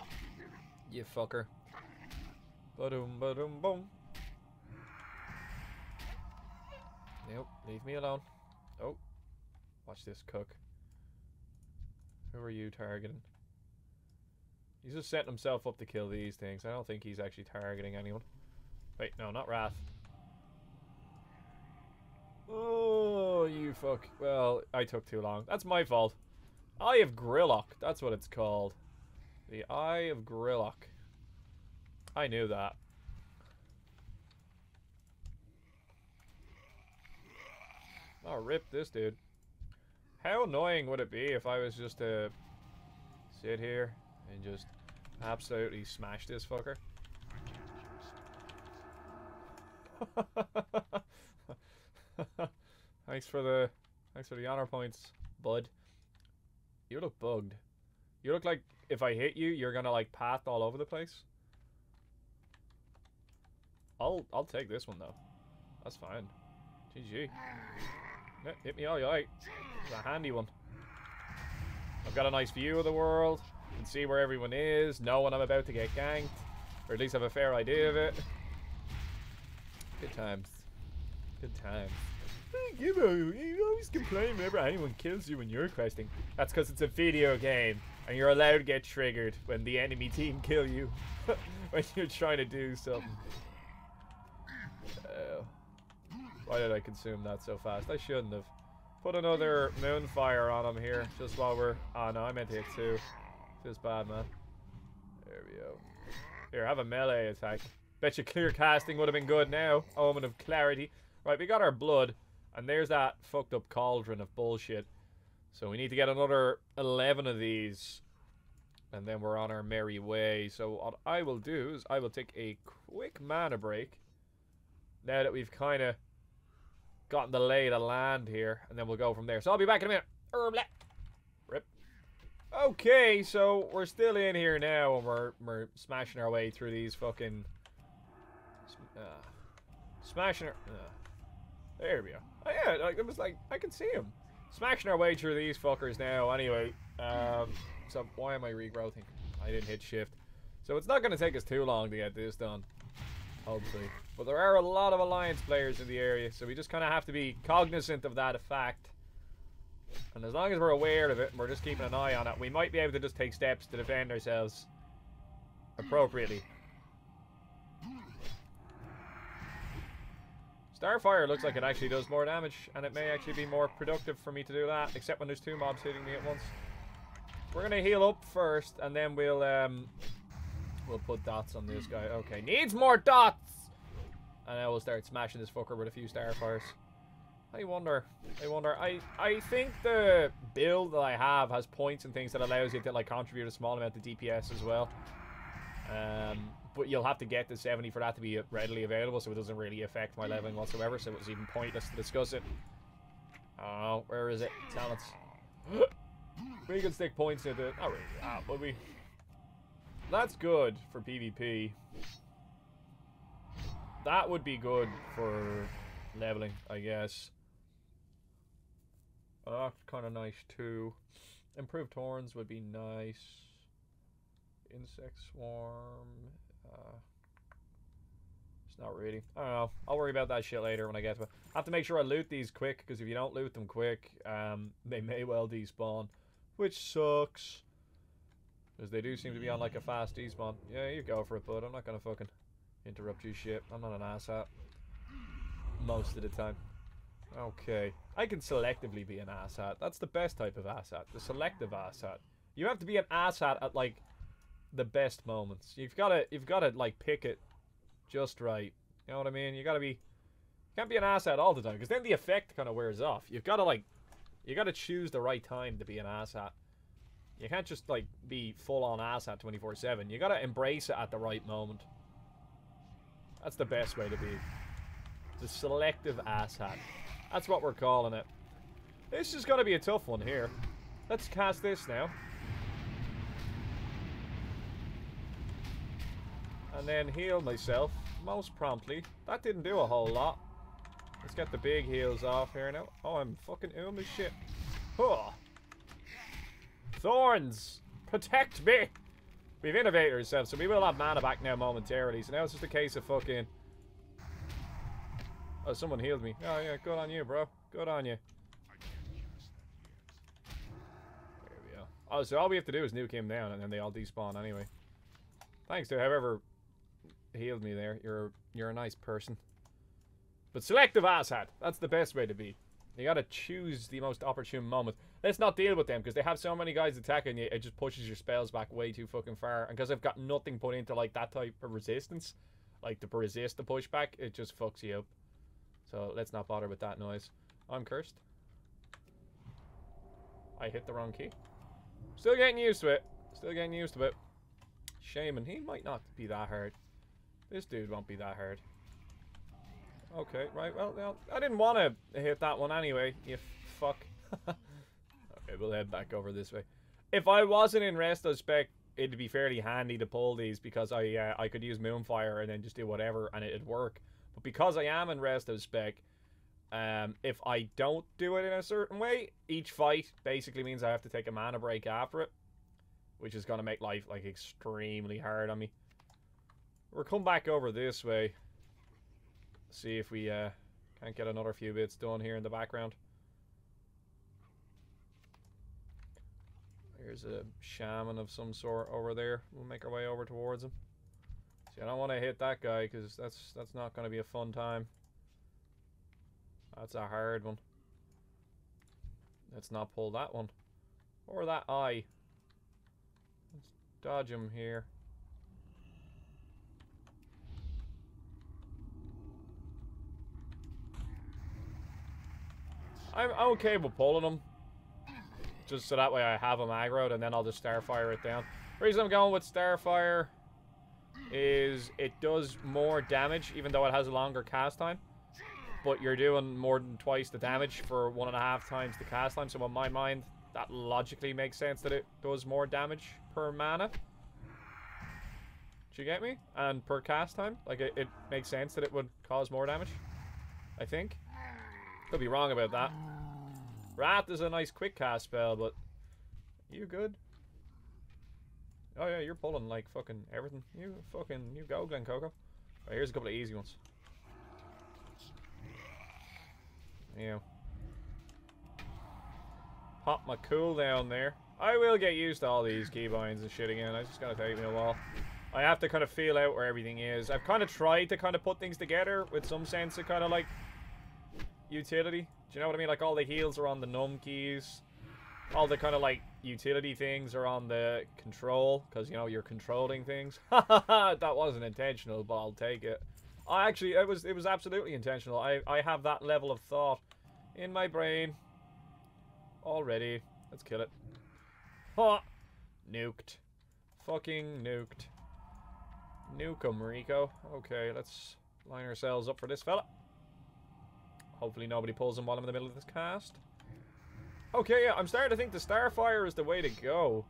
you fucker. Ba-doom, ba-doom, boom. Nope, leave me alone. Oh, watch this cook. Who are you targeting? He's just setting himself up to kill these things. I don't think he's actually targeting anyone. Wait, no, not Wrath. Oh, you fuck. Well, I took too long. That's my fault. Eye of Grillock. That's what it's called. The Eye of Grillock. I knew that. Oh, rip this dude. How annoying would it be if I was just to sit here and just absolutely smash this fucker? Thanks for the honor points, bud. You look bugged. You look like if I hit you, you're gonna like path all over the place. I'll take this one though. That's fine. GG. Yeah, hit me all you like. It's a handy one. I've got a nice view of the world. You can see where everyone is. Know when I'm about to get ganked, or at least have a fair idea of it. Good times. Good times. Gibboeire, you always complain whenever anyone kills you when you're questing. That's because it's a video game, and you're allowed to get triggered when the enemy team kill you when you're trying to do something. Why did I consume that so fast? I shouldn't have. Put another Moonfire on him here, just while we're... Oh no, I meant to hit 2. Feels bad, man. There we go. Here, have a melee attack. Bet you clear casting would have been good now. Omen of clarity. Right, we got our blood. And there's that fucked up cauldron of bullshit. So we need to get another 11 of these. And then we're on our merry way. So what I will do is I will take a quick mana break. Now that we've kind of gotten the lay of the land here. And then we'll go from there. So I'll be back in a minute. Rip. Okay, so we're still in here now. And we're smashing our way through these fucking... smashing our... there we go. Oh yeah, like, it was like, I can see him. Smashing our way through these fuckers now. Anyway, so why am I regrowthing? I didn't hit shift. So it's not going to take us too long to get this done. Hopefully. But there are a lot of Alliance players in the area, so we just kind of have to be cognizant of that fact. And as long as we're aware of it, and we're just keeping an eye on it, we might be able to just take steps to defend ourselves appropriately. Starfire looks like it actually does more damage, and it may actually be more productive for me to do that, except when there's 2 mobs hitting me at once. We're gonna heal up first, and then we'll put dots on this guy. Okay, needs more dots! And then we'll start smashing this fucker with a few Starfires. I wonder, I think the build that I have has points and things that allows you to like contribute a small amount of DPS as well. But you'll have to get to 70 for that to be readily available, so it doesn't really affect my leveling whatsoever, so it was even pointless to discuss it. Oh, where is it? Talents. We can stick points into it. Not really, but we... That's good for PvP. That would be good for leveling, I guess. Oh, that's kind of nice too. Improved horns would be nice. Insect swarm. It's not really. I don't know. I'll worry about that shit later when I get to it. I have to make sure I loot these quick, because if you don't loot them quick, they may well despawn. Which sucks. Because they do seem to be on like a fast despawn. Yeah, you go for it, bud. I'm not gonna fucking interrupt you shit. I'm not an asshat. Most of the time. Okay. I can selectively be an asshat. That's the best type of asshat. The selective asshat. You have to be an asshat at like the best moments. You've gotta like pick it just right. You know what I mean? You can't be an asshat all the time, because then the effect kind of wears off. You gotta choose the right time to be an asshat. You can't just like be full on asshat 24/7. You gotta embrace it at the right moment. That's the best way to be. The selective asshat. That's what we're calling it. This is gonna be a tough one here. Let's cast this now. And then heal myself most promptly. That didn't do a whole lot. Let's get the big heals off here now. Oh, I'm fucking as shit. Oh. Thorns! Protect me! We've innovated ourselves, so we will have mana back now momentarily. So now it's just a case of fucking... Oh, someone healed me. Oh yeah, good on you, bro. Good on you. There we go. Oh, so all we have to do is nuke him down, and then they all despawn anyway. Thanks to whoever healed me there. You're a nice person. But selective asshat. That's the best way to be. You gotta choose the most opportune moment. Let's not deal with them, because they have so many guys attacking you, it just pushes your spells back way too fucking far. And because I've got nothing put into like that type of resistance, like to resist the pushback, it just fucks you up. So let's not bother with that noise. I'm cursed. I hit the wrong key. Still getting used to it. Still getting used to it. Shaman, he might not be that hard. This dude won't be that hard. Okay, right, well, I didn't want to hit that one anyway, you fuck. Okay, we'll head back over this way. If I wasn't in Resto Spec, it'd be fairly handy to pull these, because I could use Moonfire and then just do whatever and it'd work. But because I am in Resto Spec, if I don't do it in a certain way, each fight basically means I have to take a mana break after it, which is going to make life like extremely hard on me. We'll come back over this way. See if we can't get another few bits done here in the background. There's a shaman of some sort over there. We'll make our way over towards him. See, I don't want to hit that guy, because that's not going to be a fun time. That's a hard one. Let's not pull that one. Or that eye. Let's dodge him here. I'm okay with pulling them. Just so that way I have them aggroed, and then I'll just Starfire it down. The reason I'm going with Starfire is it does more damage, even though it has a longer cast time. But you're doing more than twice the damage for 1.5 times the cast time. So in my mind, that logically makes sense that it does more damage per mana. Do you get me? And per cast time. Like, it makes sense that it would cause more damage, I think. Could be wrong about that. Rat is a nice quick cast spell, but... You good? Oh yeah, you're pulling like fucking everything. You go, Glen Coco. Right, here's a couple of easy ones. Yeah. Pop my cooldown there. I will get used to all these keybinds and shit again. It's just gonna take me a while. I have to kind of feel out where everything is. I've kind of tried to kind of put things together with some sense of kind of like utility. Do you know what I mean? Like all the heals are on the num keys. All the kind of like utility things are on the control, because you know you're controlling things. That wasn't intentional, but I'll take it. Actually, it was absolutely intentional. I have that level of thought in my brain already. Let's kill it. Ha! Nuked. Fucking nuked. Nuke 'em, Rico. Okay, let's line ourselves up for this fella. Hopefully nobody pulls him while I'm in the middle of this cast. Okay, yeah, I'm starting to think the Starfire is the way to go.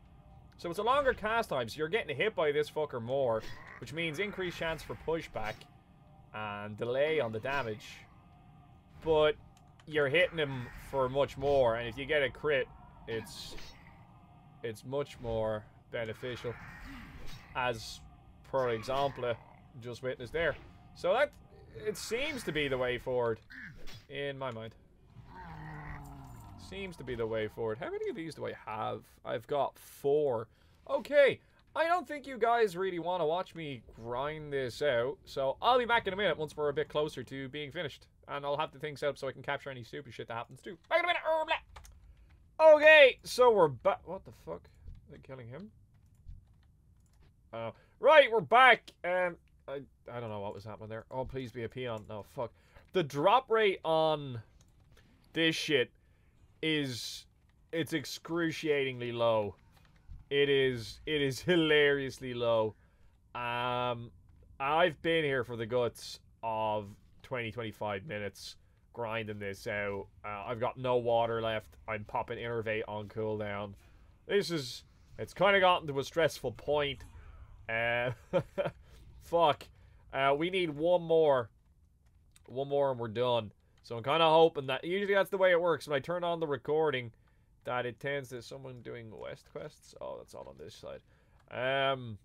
So it's a longer cast time, so you're getting hit by this fucker more, which means increased chance for pushback and delay on the damage. But you're hitting him for much more, and if you get a crit, it's much more beneficial. As per example, just witnessed there. So that, it seems to be the way forward. In my mind. Seems to be the way forward. How many of these do I have? I've got 4. Okay. I don't think you guys really want to watch me grind this out. So I'll be back in a minute once we're a bit closer to being finished. And I'll have the thing set up so I can capture any stupid shit that happens too. Back in a minute. Okay. So we're back. What the fuck? Are they killing him? Right. We're back. I don't know what was happening there. Oh, please be a peon. No, fuck. The drop rate on this shit is, it's excruciatingly low. It is hilariously low. I've been here for the guts of 20-25 minutes grinding this out. I've got no water left. I'm popping Innervate on cooldown. It's kind of gotten to a stressful point. Fuck. We need one more and we're done. So I'm kind of hoping that, usually that's the way it works. When I turn on the recording, that it tends to someone doing West quests. Oh, that's all on this side. I'm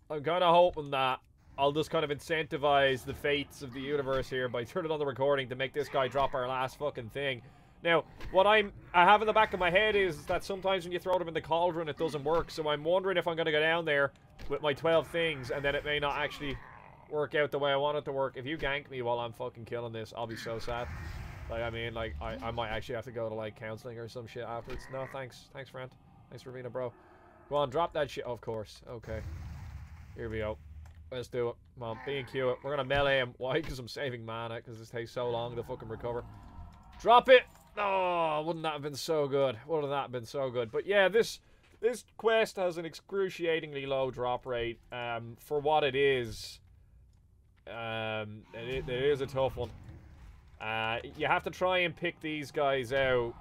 kind of hoping that I'll just kind of incentivize the fates of the universe here by turning on the recording to make this guy drop our last fucking thing. Now, what I have in the back of my head is that sometimes when you throw them in the Cauldron, it doesn't work. So I'm wondering if I'm going to go down there with my 12 things, and then it may not actually work out the way I want it to work. If you gank me while I'm fucking killing this, I'll be so sad. Like, I mean, like, I might actually have to go to, like, counseling or some shit afterwards. No, thanks. Thanks, friend. Thanks for being a bro. Go on, drop that shit. Of course. Okay. Here we go. Let's do it. Come on, B&Q it. We're gonna melee him. Why? Because I'm saving mana, because this takes so long to fucking recover. Drop it! Oh, wouldn't that have been so good? Wouldn't that have been so good? But yeah, this quest has an excruciatingly low drop rate. For what it is, it is a tough one. You have to try and pick these guys out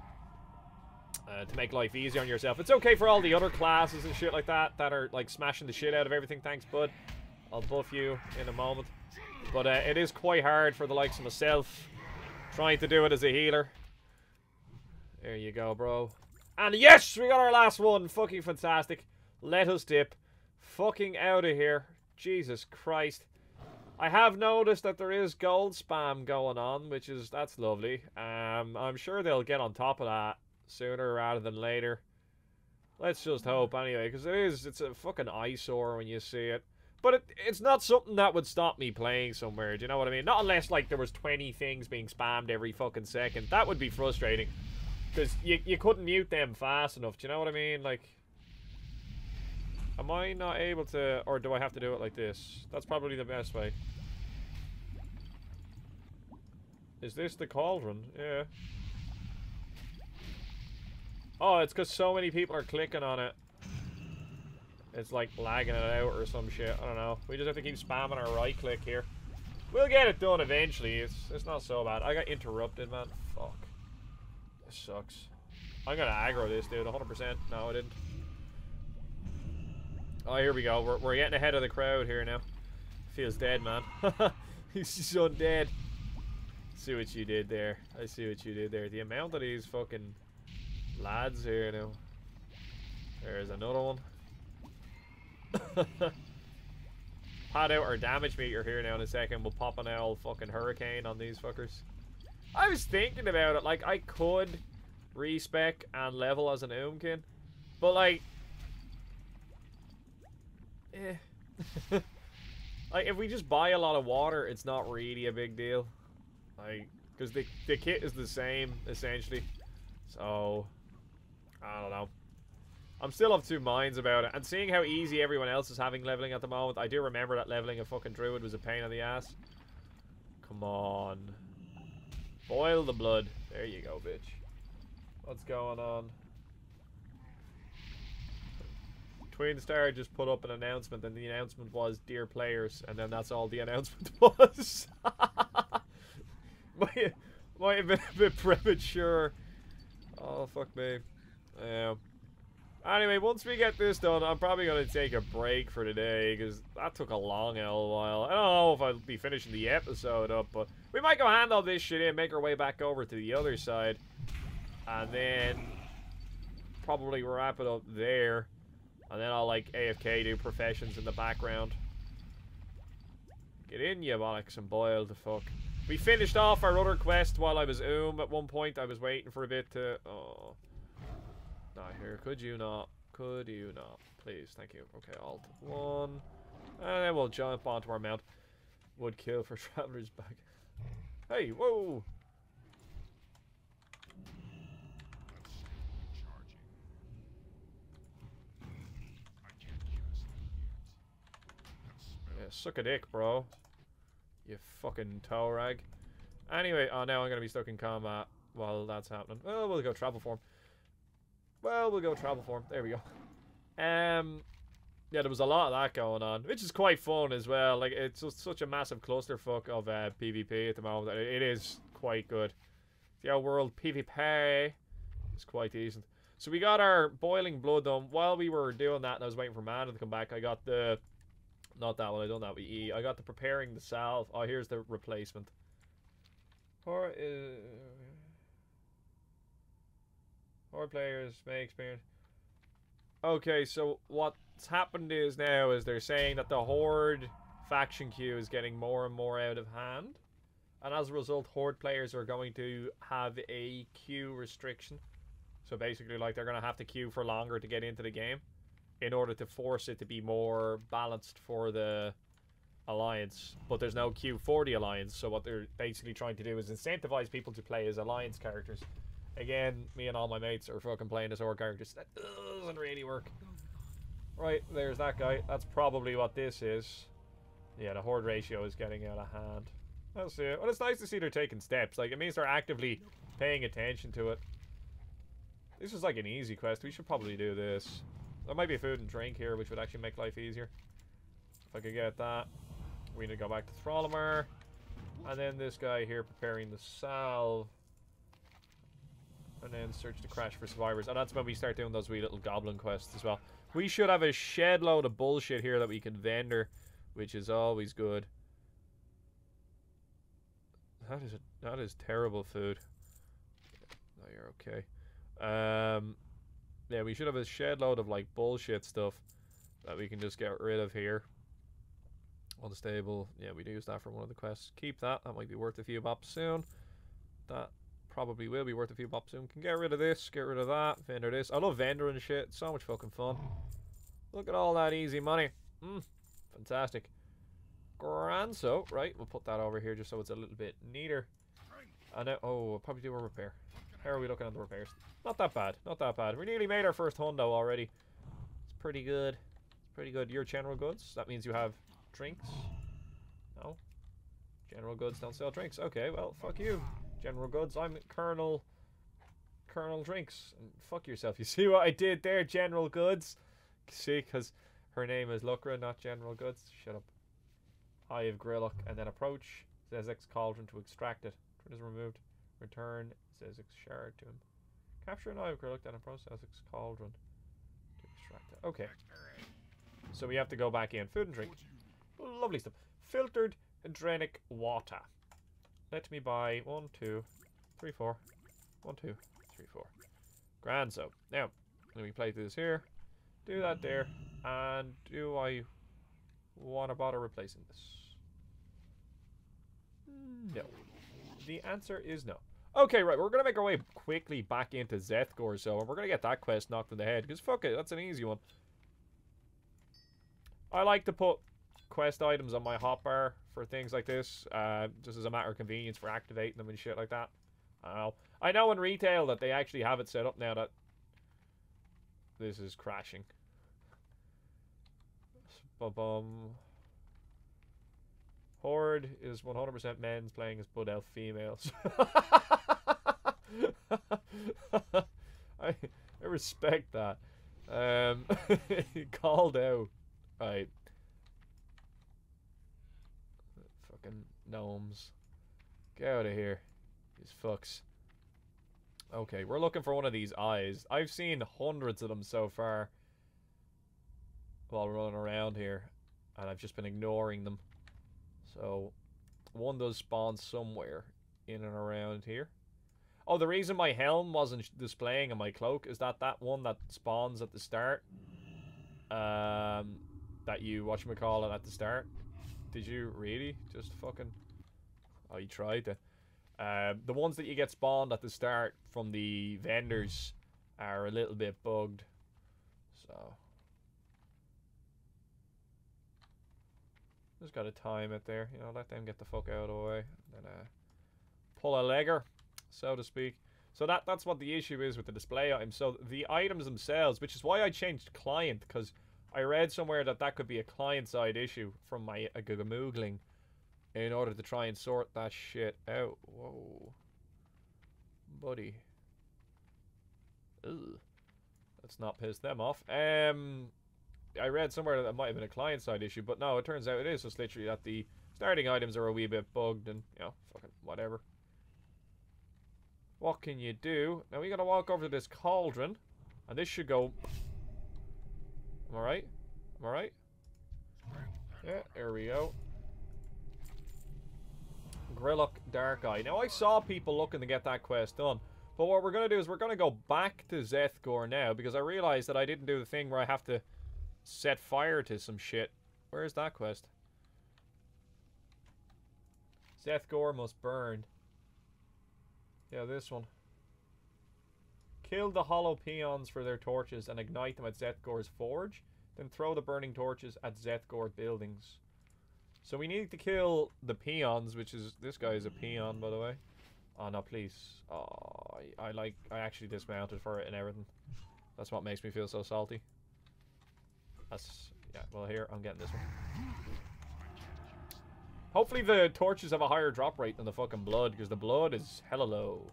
to make life easier on yourself. It's okay for all the other classes and shit like that are like smashing the shit out of everything. Thanks, bud. I'll buff you in a moment. But it is quite hard for the likes of myself trying to do it as a healer. There you go, bro. And yes, we got our last one. Fucking fantastic. Let us dip. Fucking out of here. Jesus Christ. I have noticed that there is gold spam going on, that's lovely. I'm sure they'll get on top of that sooner rather than later. Let's just hope anyway, because it's a fucking eyesore when you see it. But it's not something that would stop me playing somewhere, do you know what I mean? Not unless, like, there was 20 things being spammed every fucking second. That would be frustrating. Because you couldn't mute them fast enough, do you know what I mean? Like, am I not able to, or do I have to do it like this? That's probably the best way. Is this the Cauldron? Yeah. Oh, it's because so many people are clicking on it. It's like lagging it out or some shit. I don't know. We just have to keep spamming our right click here. We'll get it done eventually. It's not so bad. I got interrupted, man. Fuck. This sucks. I'm gonna aggro this, dude. 100%. No, I didn't. Oh, here we go. We're getting ahead of the crowd here now. Feels dead, man. He's just undead. See what you did there. I see what you did there. The amount of these fucking lads here now. There's another one. Pad out our damage meter here now in a second. We'll pop an old fucking hurricane on these fuckers. I was thinking about it. Like, I could respec and level as an Oomkin. But, like... like, if we just buy a lot of water, it's not really a big deal. Like, because the kit is the same, essentially. So, I don't know. I'm still of two minds about it. And seeing how easy everyone else is having leveling at the moment, I do remember that leveling a fucking druid was a pain in the ass. Come on. Boil the blood. There you go, bitch. What's going on? Twin Star just put up an announcement, and the announcement was, "Dear players," and then that's all the announcement was. might have been a bit premature. Oh, fuck me. Anyway, once we get this done, I'm probably going to take a break for today, because that took a long hell while. I don't know if I'll be finishing the episode up, but we might go handle this shit in, make our way back over to the other side, and then probably wrap it up there, and then I'll, like, AFK do professions in the background. Get in, you bollocks, and boil the fuck. We finished off our other quest while I was at one point. I was waiting for a bit to... Oh. Not here. Could you not? Could you not? Please, thank you. Okay, Alt 1. And then we'll jump onto our mount. Would kill for Traveler's Bag. Hey, whoa! Yeah, suck a dick, bro. You fucking toe rag. Anyway, oh, now I'm gonna be stuck in combat while that's happening. Well, we'll go travel form. Well, we'll go travel form. There we go. Yeah, there was a lot of that going on, which is quite fun as well. Like, it's just such a massive clusterfuck of PvP at the moment. It is quite good. The old world PvP is quite decent. So we got our boiling blood done. While we were doing that and I was waiting for mana to come back, I got the... Not that one, I done that with E. I got the preparing the salve. Oh, here's the replacement. Horde players may experience... Okay, so what's happened is now is they're saying that the Horde faction queue is getting more and more out of hand. And as a result, Horde players are going to have a queue restriction. So basically, like, they're going to have to queue for longer to get into the game in order to force it to be more balanced for the Alliance. But there's no queue for the Alliance, so what they're basically trying to do is incentivize people to play as Alliance characters. Again, me and all my mates are fucking playing as Horde characters. That doesn't really work. Right, there's that guy. That's probably what this is. Yeah, the Horde ratio is getting out of hand. That's it. Well, it's nice to see they're taking steps. Like, it means they're actively paying attention to it. This is like an easy quest. We should probably do this. There might be food and drink here, which would actually make life easier. If I could get that. We need to go back to Thrallmere. And then this guy here preparing the salve. And then search the crash for survivors. And that's when we start doing those wee little goblin quests as well. We should have a shed load of bullshit here that we can vendor, which is always good. That is terrible food. Oh, you're okay. Yeah, we should have a shed load of like bullshit stuff that we can just get rid of here. Unstable. Yeah, we'd use that for one of the quests. Keep that. That might be worth a few bops soon. That probably will be worth a few bops soon. Can get rid of this, get rid of that, vendor this. I love vendoring shit. It's so much fucking fun. Look at all that easy money. Fantastic. Grand. So, right, we'll put that over here just so it's a little bit neater. And now, oh, we'll probably do a repair. How are we looking at the repairs? Not that bad. Not that bad. We nearly made our first hundo already. It's pretty good. It's pretty good. Your general goods. That means you have drinks. No. General goods don't sell drinks. Okay, well, fuck you. General goods. I'm Colonel Drinks. And fuck yourself. You see what I did there, General Goods? See, because her name is Lucra, not General Goods. Shut up. Eye of Grillock. And then approach Zeth'Gor's Cauldron to extract it. It is removed. Return Zeth'Gor's shard to him. Capture an Eye of Grillock, then approach Zeth'Gor's Cauldron to extract it. Okay. So we have to go back in. Food and drink. Lovely stuff. Filtered Hydrenic water. Let me buy 1, 2, 3, 4. 1, 2, 3, 4. Grand. So now, let me play through this here. Do that there. And do I want to bother replacing this? No. The answer is no. Okay, right. We're going to make our way quickly back into Zeth'Gor. So we're going to get that quest knocked in the head. Because fuck it. That's an easy one. I like to put quest items on my hotbar for things like this, just as a matter of convenience for activating them and shit like that. I know in retail that they actually have it set up now that this is crashing. Horde is 100% men's playing as Blood Elf females. I respect that. Called out. Right. Fucking gnomes. Get out of here. These fucks. Okay, we're looking for one of these eyes. I've seen hundreds of them so far while running around here, and I've just been ignoring them. So, one does spawn somewhere in and around here. Oh, the reason my helm wasn't displaying on my cloak is that one that spawns at the start, that you whatchamacallit at the start, Did you really just fucking... Oh, you tried to. The ones that you get spawned at the start from the vendors are a little bit bugged. So... Just gotta time it there. You know, let them get the fuck out of the way. And then, pull a legger, so to speak. So that's what the issue is with the display items. So the items themselves, which is why I changed client, because I read somewhere that could be a client-side issue from my Gibboeire in order to try and sort that shit out. Whoa. Buddy. Ugh. Let's not piss them off. I read somewhere that it might have been a client-side issue, but no, it turns out it is just literally that the starting items are a wee bit bugged and, you know, fucking whatever. What can you do? Now we gotta walk over to this cauldron, and this should go... Am I right? Am I right? Yeah, there we go. Grillock Dark Eye. Now I saw people looking to get that quest done, but what we're gonna do is we're gonna go back to Zeth'Gor now, because I realized that I didn't do the thing where I have to set fire to some shit. Where's that quest? Zeth'Gor must burn. Yeah, this one. Kill the hollow peons for their torches and ignite them at Zeth'Gor's forge. Then throw the burning torches at Zeth'Gor buildings. So we need to kill the peons, which is... This guy is a peon, by the way. Oh, no, please. Oh, I actually dismounted for it and everything. That's what makes me feel so salty. That's... Yeah, well, here, I'm getting this one. Hopefully the torches have a higher drop rate than the fucking blood, because the blood is hella low.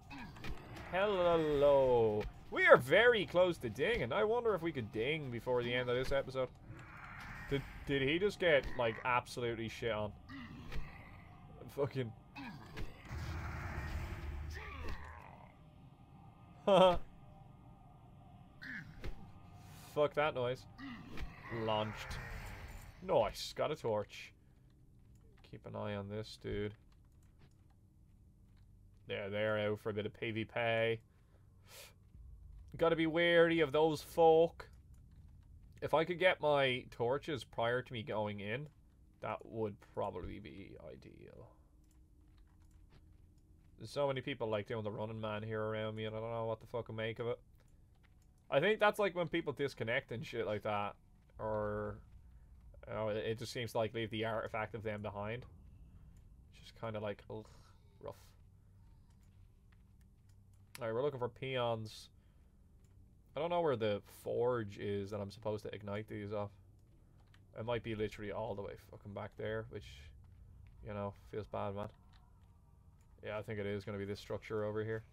Hella low. We are very close to dinging. I wonder if we could ding before the end of this episode. Did he just get, like, absolutely shit on? Fucking... Fuck that noise. Launched. Nice. Got a torch. Keep an eye on this dude. Yeah, they're out for a bit of PvP. Gotta be wary of those folk. If I could get my torches prior to me going in, that would probably be ideal. There's so many people like doing the running man here around me, and I don't know what the fuck to make of it. I think that's like when people disconnect and shit like that. Or... You know, it just seems to like leave the artifact of them behind. Just kind of like, ugh, rough. Alright, we're looking for peons. I don't know where the forge is that I'm supposed to ignite these off. It might be literally all the way fucking back there, which, you know, feels bad, man. Yeah, I think it is going to be this structure over here.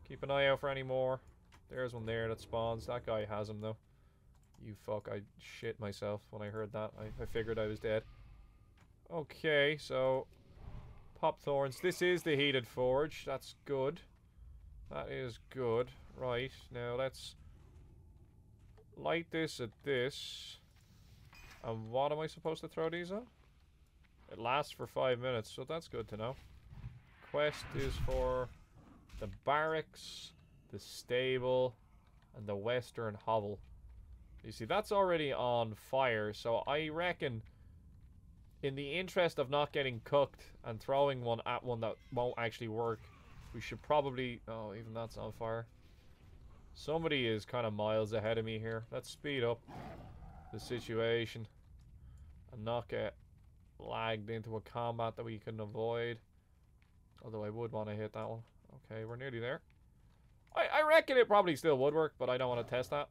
Keep an eye out for any more. There's one there that spawns. That guy has them, though. You fuck, I shit myself when I heard that. I figured I was dead. Okay, so... Pop thorns. This is the heated forge. That's good. That is good. Right, now let's... light this at this. And what am I supposed to throw these on? It lasts for 5 minutes, so that's good to know. Quest is for the barracks, the stable, and the western hovel. You see, that's already on fire, so I reckon in the interest of not getting cooked and throwing one at one that won't actually work, we should probably... Oh, even that's on fire. Somebody is kind of miles ahead of me here. Let's speed up the situation and not get lagged into a combat that we can avoid. Although I would want to hit that one. Okay, we're nearly there. I reckon it probably still would work, but I don't want to test that.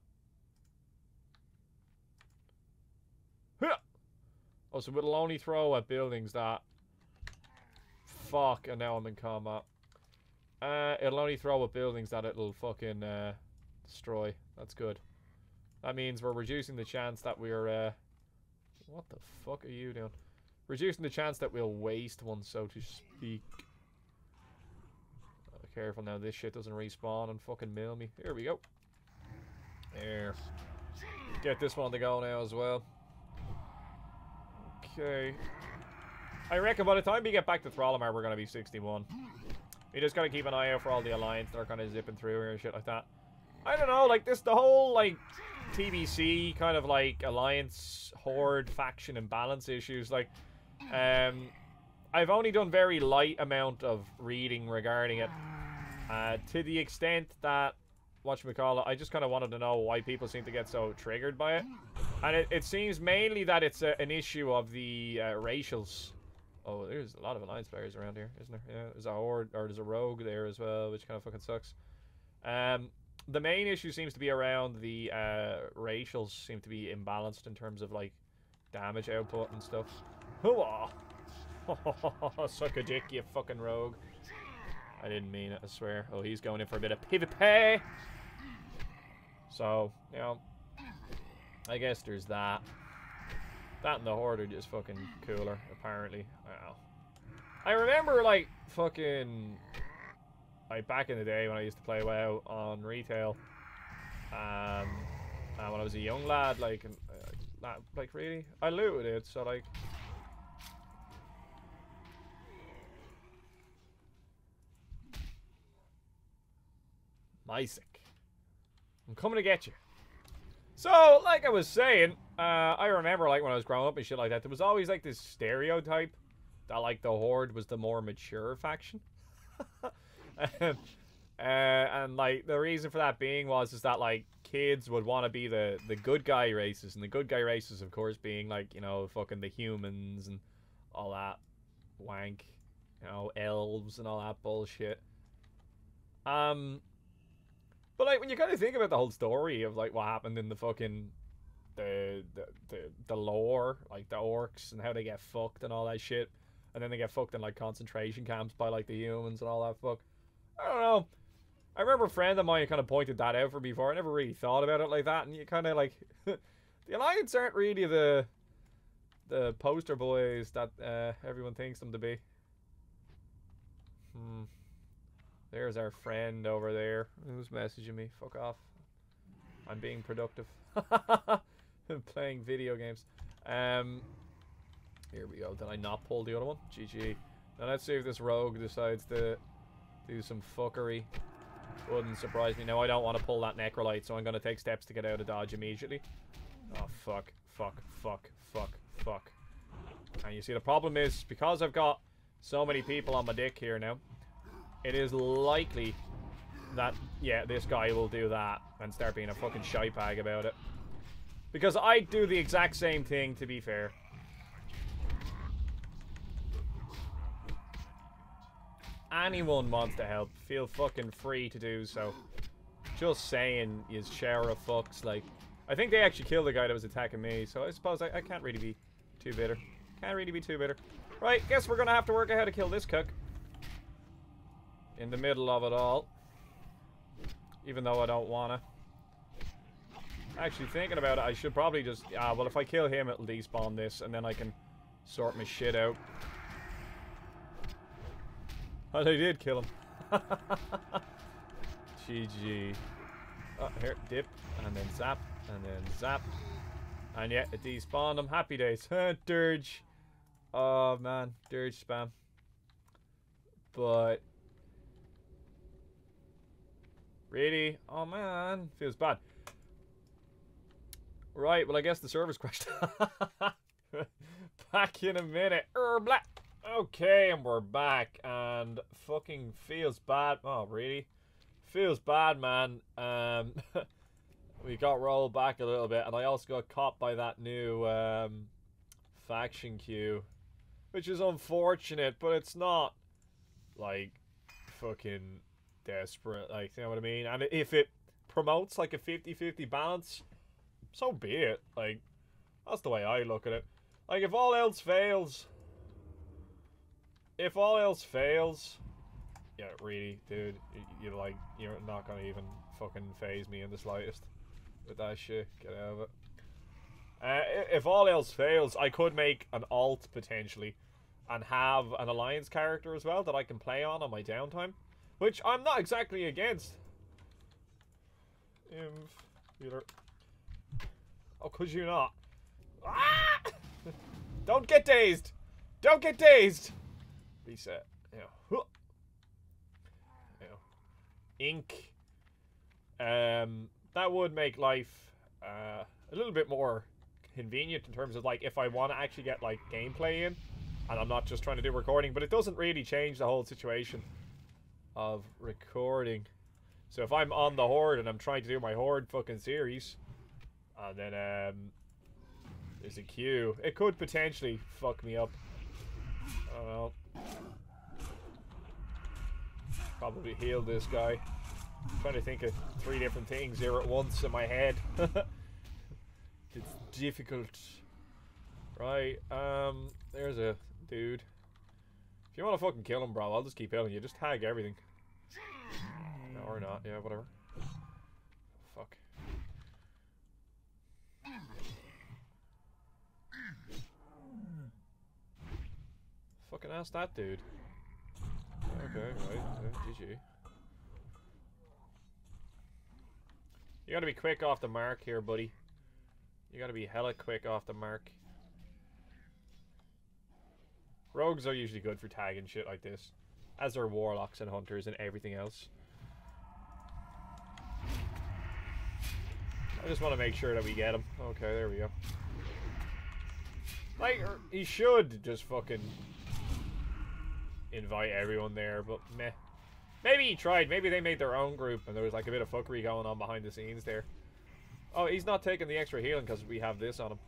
Oh, so it'll only throw at buildings that... Fuck, and now I'm in combat. It'll only throw at buildings that it'll fucking destroy. That's good. That means we're reducing the chance that we're... What the fuck are you doing? Reducing the chance that we'll waste one, so to speak. Careful now, this shit doesn't respawn and fucking mill me. Here we go. There. Get this one to go now as well. Okay. I reckon by the time we get back to Thrallamar, we're going to be 61. We just got to keep an eye out for all the Alliance that are kind of zipping through here and shit like that. I don't know, like this, the whole, like, TBC kind of like alliance, horde, faction, imbalance issues. Like, I've only done very light amount of reading regarding it, to the extent that, whatchamacallit, I just kind of wanted to know why people seem to get so triggered by it. And it seems mainly that it's an issue of the racials. Oh, there's a lot of alliance players around here, isn't there? Yeah, there's a horde, or there's a rogue there as well, which kind of fucking sucks. The main issue seems to be around the racials seem to be imbalanced in terms of like damage output and stuff. Hooah! Suck a dick, you fucking rogue. I didn't mean it, I swear. Oh, he's going in for a bit of PvP. So, you know, I guess there's that. That and the horde are just fucking cooler, apparently. Wow. I remember, like, fucking, like, back in the day when I used to play WoW on retail, and when I was a young lad, like, really, I looted it, so, like, Isaac, I'm coming to get you. So, like I was saying, I remember, like, when I was growing up and shit like that, there was always, like, this stereotype that, like, the Horde was the more mature faction. And, like, the reason for that being is that, like, kids would want to be the good guy races, and the good guy races, of course, being, like, you know, fucking the humans and all that wank, you know, elves and all that bullshit. But, like, when you kind of think about the whole story of, like, what happened in the fucking, the lore, like, the orcs and how they get fucked and all that shit. And then they get fucked in, like, concentration camps by, like, the humans and all that fuck. I don't know. I remember a friend of mine kind of pointed that out for me before. I never really thought about it like that. And you kind of, like, the Alliance aren't really the poster boys that everyone thinks them to be. There's our friend over there. Who's messaging me? Fuck off. I'm being productive. I'm playing video games. Here we go. Did I not pull the other one? GG. Now let's see if this rogue decides to do some fuckery. Wouldn't surprise me. Now I don't want to pull that necrolite, so I'm going to take steps to get out of dodge immediately. Oh, fuck. Fuck. Fuck. Fuck. Fuck. And you see, the problem is, because I've got so many people on my dick here now, it is likely that, yeah, this guy will do that and start being a fucking shitebag about it. Because I do the exact same thing, to be fair. Anyone wants to help, feel fucking free to do so. Just saying, you shower of fucks. Like, I think they actually killed the guy that was attacking me, so I suppose I can't really be too bitter. Can't really be too bitter. Right, guess we're gonna have to work out how to kill this cook. In the middle of it all. Even though I don't wanna. Actually, thinking about it, I should probably just... well, if I kill him, it'll despawn this, and then I can sort my shit out. Oh, they did kill him. GG. Oh, here, dip, and then zap, and then zap. And yeah, it despawned him. Happy days. Dirge. Oh, man. Dirge spam. But... really? Oh, man. Feels bad. Right, well, I guess the server's crashed. Back in a minute. Blah. Okay, and we're back. And fucking feels bad. Oh, really? Feels bad, man. We got rolled back a little bit. And I also got caught by that new faction queue. Which is unfortunate, but it's not, like, fucking... desperate, like, you know what I mean? And if it promotes like a 50-50 balance, so be it. Like, that's the way I look at it. Like, if all else fails, yeah, really, dude, you're like, you're not gonna even fucking phase me in the slightest with that shit. Get out of it. If all else fails, I could make an alt potentially and have an alliance character as well that I can play on my downtime. Which I'm not exactly against. Oh, could you not? Ah! Don't get dazed! Don't get dazed! Reset. Yeah. Ink. That would make life a little bit more convenient in terms of like if I want to actually get like gameplay in and I'm not just trying to do recording, but it doesn't really change the whole situation of recording. So if I'm on the Horde and I'm trying to do my Horde fucking series and then there's a queue, it could potentially fuck me up. I don't know. Probably heal this guy. I'm trying to think of 3 different things here at once in my head. It's difficult. Right, there's a dude. If you want to fucking kill him, bro, I'll just keep killing you. Just tag everything. No, or not. Yeah, whatever. Fuck. Fucking ask that dude. Okay, right. GG. You gotta be quick off the mark here, buddy. You gotta be hella quick off the mark. Rogues are usually good for tagging shit like this, as are warlocks and hunters and everything else. I just want to make sure that we get him. Okay, there we go. Like, he should just fucking invite everyone there, but meh. Maybe he tried. Maybe they made their own group and there was like a bit of fuckery going on behind the scenes there. Oh, he's not taking the extra healing because we have this on him.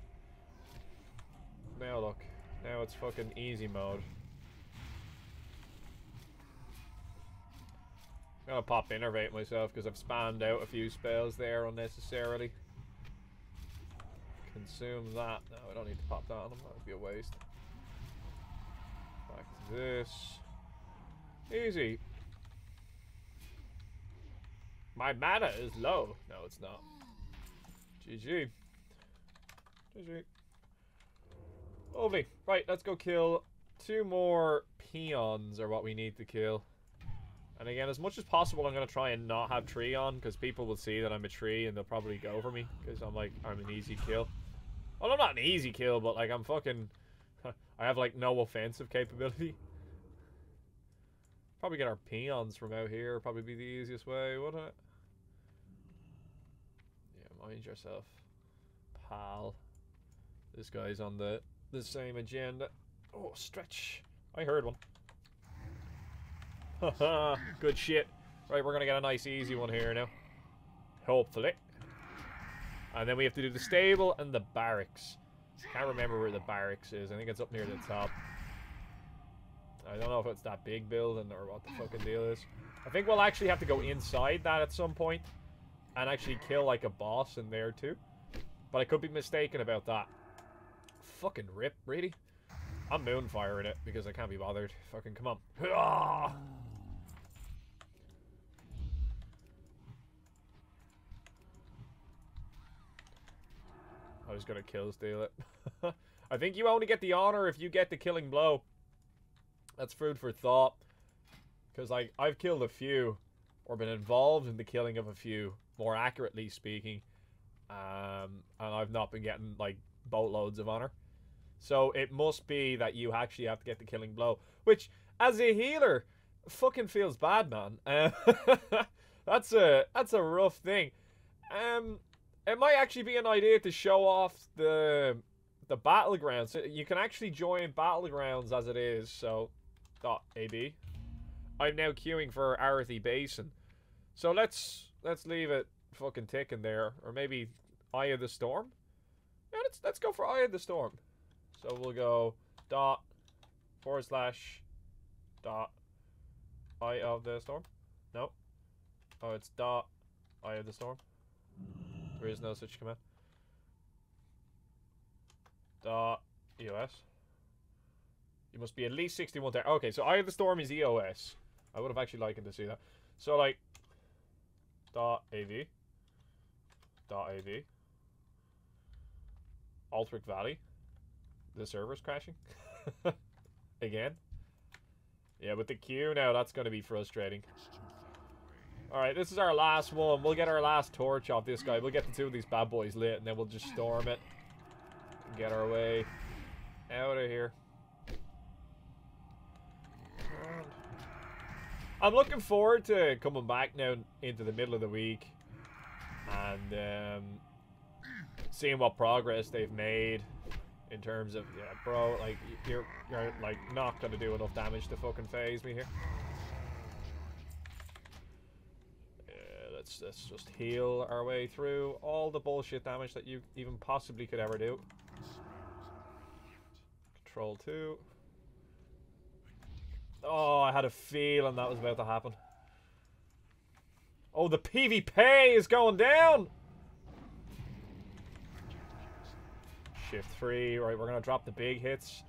Now look. Now it's fucking easy mode. I'm gonna pop Innervate myself because I've spammed out a few spells there unnecessarily. Consume that. No, I don't need to pop that on him. That would be a waste. Back to this. Easy. My mana is low. No, it's not. GG. GG. Lovely. Right, let's go kill 2 more peons are what we need to kill. And again, as much as possible, I'm going to try and not have tree on because people will see that I'm a tree and they'll probably go for me because I'm like, I'm an easy kill. Well, I'm not an easy kill, but like I'm fucking... I have like no offensive capability. Probably get our peons from out here. Probably be the easiest way, wouldn't it? Yeah, mind yourself, pal. This guy's on the same agenda. Oh, stretch. I heard one. Haha, good shit. Right, we're gonna get a nice easy one here now. Hopefully. And then we have to do the stable and the barracks. Can't remember where the barracks is. I think it's up near the top. I don't know if it's that big building or what the fucking deal is. I think we'll actually have to go inside that at some point and actually kill like a boss in there too. But I could be mistaken about that. Fucking rip, really? I'm moonfiring it because I can't be bothered. Fucking come on. I was gonna kill steal it. I think you only get the honor if you get the killing blow. That's food for thought. Because like I've killed a few, or been involved in the killing of a few, more accurately speaking, and I've not been getting like boatloads of honor. So it must be that you actually have to get the killing blow, which as a healer fucking feels bad, man. That's a rough thing. It might actually be an idea to show off the battlegrounds. You can actually join battlegrounds as it is. So .ab. I'm now queuing for Arathi Basin. So let's leave it fucking ticking there, or maybe Eye of the Storm. Yeah, let's go for Eye of the Storm. So we'll go /Eye of the Storm. No. Oh, it's Eye of the Storm. There is no such command. EOS. You must be at least 61 there. Okay, so Eye of the Storm is EOS. I would have actually liked to see that. So like .AV. Altric Valley. The server's crashing. Again. Yeah, with the queue now, that's going to be frustrating. Alright, this is our last one. We'll get our last torch off this guy. We'll get the 2 of these bad boys lit, and then we'll just storm it. And get our way out of here. I'm looking forward to coming back now into the middle of the week. And seeing what progress they've made in terms of, yeah, bro, like, you're like, not gonna do enough damage to fucking phase me here. Yeah, let's just heal our way through all the bullshit damage that you even possibly could ever do. Control 2. Oh, I had a feeling that was about to happen. Oh, the PvP is going down! Shift 3. Right, we're gonna drop the big hits.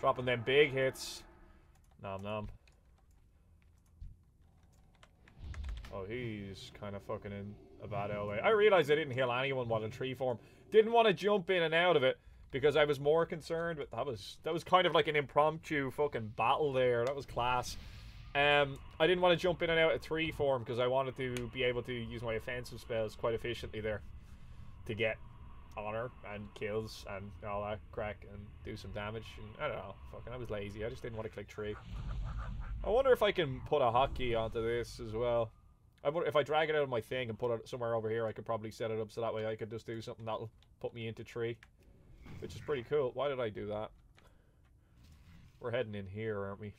Dropping them big hits. Nom nom. Oh, he's kind of fucking in a bad way. I realized I didn't heal anyone while in tree form. Didn't want to jump in and out of it because I was more concerned with... That was kind of like an impromptu fucking battle there. That was class. I didn't want to jump in and out of tree form because I wanted to be able to use my offensive spells quite efficiently there to get honor and kills and all that crack and do some damage. And I don't know. Fucking, I was lazy. I just didn't want to click tree. I wonder if I can put a hotkey onto this as well. I wonder if I drag it out of my thing and put it somewhere over here, I could probably set it up so that way I could just do something that'll put me into tree, which is pretty cool. Why did I do that? We're heading in here, aren't we?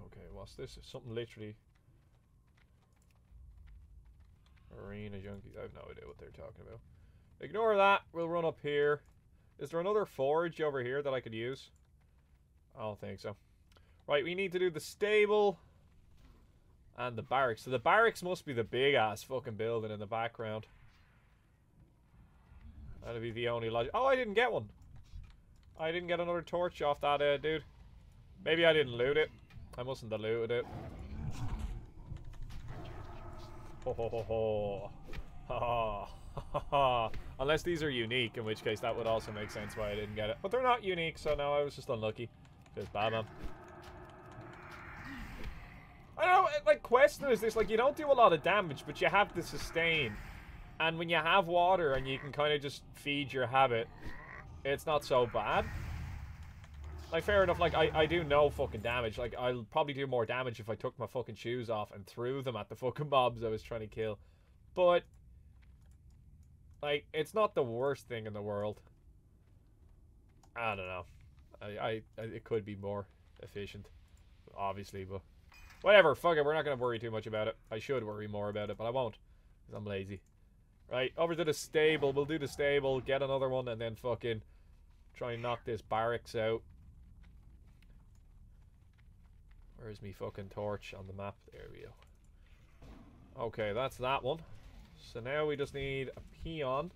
Okay, what's this? Something literally... Arena junkies. I have no idea what they're talking about. Ignore that. We'll run up here. Is there another forge over here that I could use? I don't think so. Right, we need to do the stable and the barracks. So the barracks must be the big ass fucking building in the background. That'd be the only logic. Oh, I didn't get one. I didn't get another torch off that dude. Maybe I didn't loot it. I mustn't have looted it. Ho ho ho ho. Ha ha ha. Unless these are unique, in which case that would also make sense why I didn't get it. But they're not unique, so no, I was just unlucky. Just bad, man. I don't know, like, questing is this, like, you don't do a lot of damage, but you have the sustain. And when you have water and you can kind of just feed your habit, it's not so bad. Like, fair enough, like, I do no fucking damage. Like, I'll probably do more damage if I took my fucking shoes off and threw them at the fucking mobs I was trying to kill. But, like, it's not the worst thing in the world. I don't know. It could be more efficient, obviously, but... Whatever, fuck it, we're not going to worry too much about it. I should worry more about it, but I won't, because I'm lazy. Right, over to the stable. We'll do the stable, get another one, and then fucking try and knock this barracks out. Where's me fucking torch on the map? There we go. Okay, that's that one. So now we just need a peon.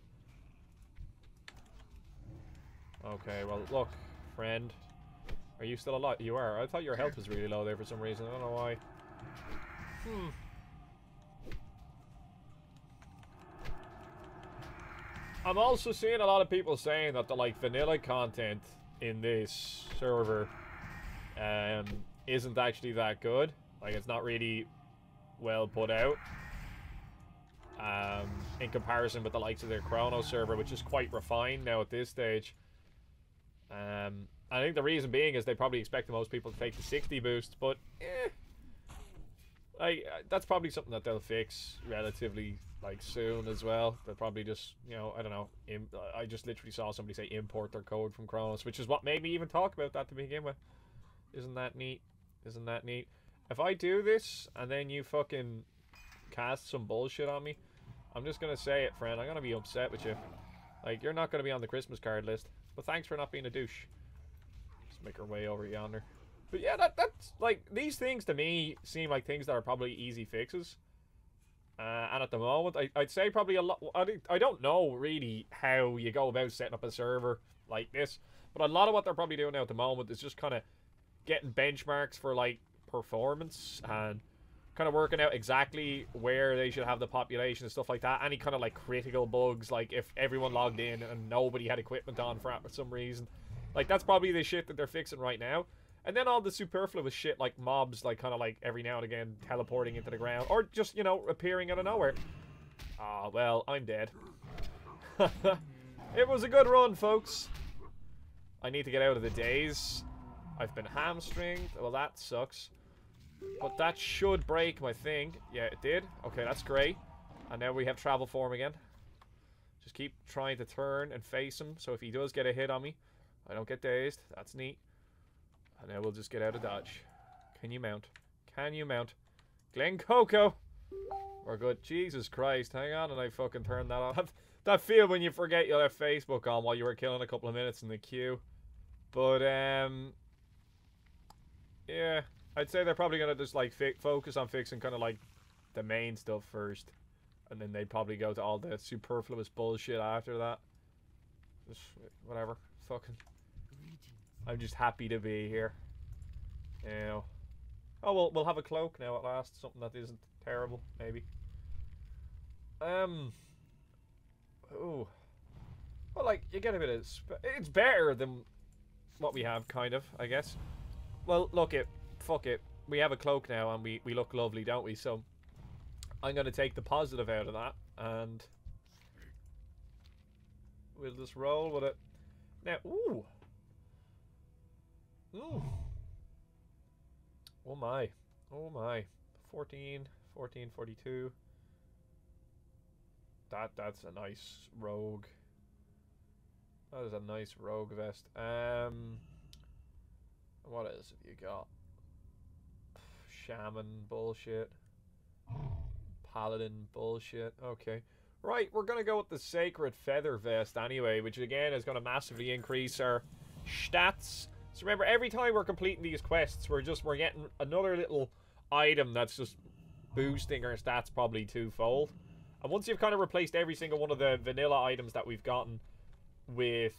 Okay, well, look, friend. Are you still alive? You are. I thought your health was really low there for some reason. I don't know why. I'm also seeing a lot of people saying that the, like, vanilla content in this server isn't actually that good. Like, it's not really well put out. In comparison with the likes of their Chrono server, which is quite refined now at this stage. I think the reason being is they probably expect most people to take the 60 boost, but like, that's probably something that they'll fix relatively, like, soon as well. They'll probably just, you know, I don't know. I just literally saw somebody say import their code from Chronos, which is what made me even talk about that to begin with. Isn't that neat? Isn't that neat? If I do this and then you fucking cast some bullshit on me, I'm just gonna say it, friend. I'm gonna be upset with you. Like, you're not gonna be on the Christmas card list. But thanks for not being a douche. Let's make our way over yonder. But yeah, that's like, these things to me seem like things that are probably easy fixes. And at the moment, I'd say probably a lot. I don't know really how you go about setting up a server like this, but a lot of what they're probably doing now at the moment is just kind of getting benchmarks for, like, performance and kind of working out exactly where they should have the population and stuff like that. Any kind of, like, critical bugs, like if everyone logged in and nobody had equipment on for some reason. Like, that's probably the shit that they're fixing right now. And then all the superfluous shit, like mobs, like, kind of, like, every now and again teleporting into the ground, or just, you know, appearing out of nowhere. Ah, well, I'm dead. It was a good run, folks. I need to get out of the daze. I've been hamstringed. Well, that sucks. But that should break my thing. Yeah, it did. Okay, that's great. And now we have travel form again. Just keep trying to turn and face him. So if he does get a hit on me, I don't get dazed. That's neat. And now we'll just get out of dodge. Can you mount? Can you mount? Glen Coco! We're good. Jesus Christ. Hang on and I fucking turned that off. That feel when you forget you left Facebook on while you were killing a couple of minutes in the queue. But, yeah. I'd say they're probably going to just, like, focus on fixing kind of, like, the main stuff first. And then they'd probably go to all the superfluous bullshit after that. Just, whatever. Fucking. I'm just happy to be here. You know. Oh, we'll have a cloak now at last. Something that isn't terrible, maybe. Oh. Well, like, you get a bit of... It's better than what we have, kind of, I guess. Well, look it. Fuck it. We have a cloak now, and we look lovely, don't we? So, I'm going to take the positive out of that, and... we'll just roll with it. Now, ooh. Ooh. Oh my. Oh my. 14, 42. That's a nice rogue. That is a nice rogue vest. What else have you got? Shaman bullshit. Paladin bullshit. Okay. Right, we're gonna go with the Sacred Feather Vest anyway, which again is gonna massively increase our stats. So remember, every time we're completing these quests, we're getting another little item that's just boosting our stats probably twofold. And once you've kind of replaced every single one of the vanilla items that we've gotten with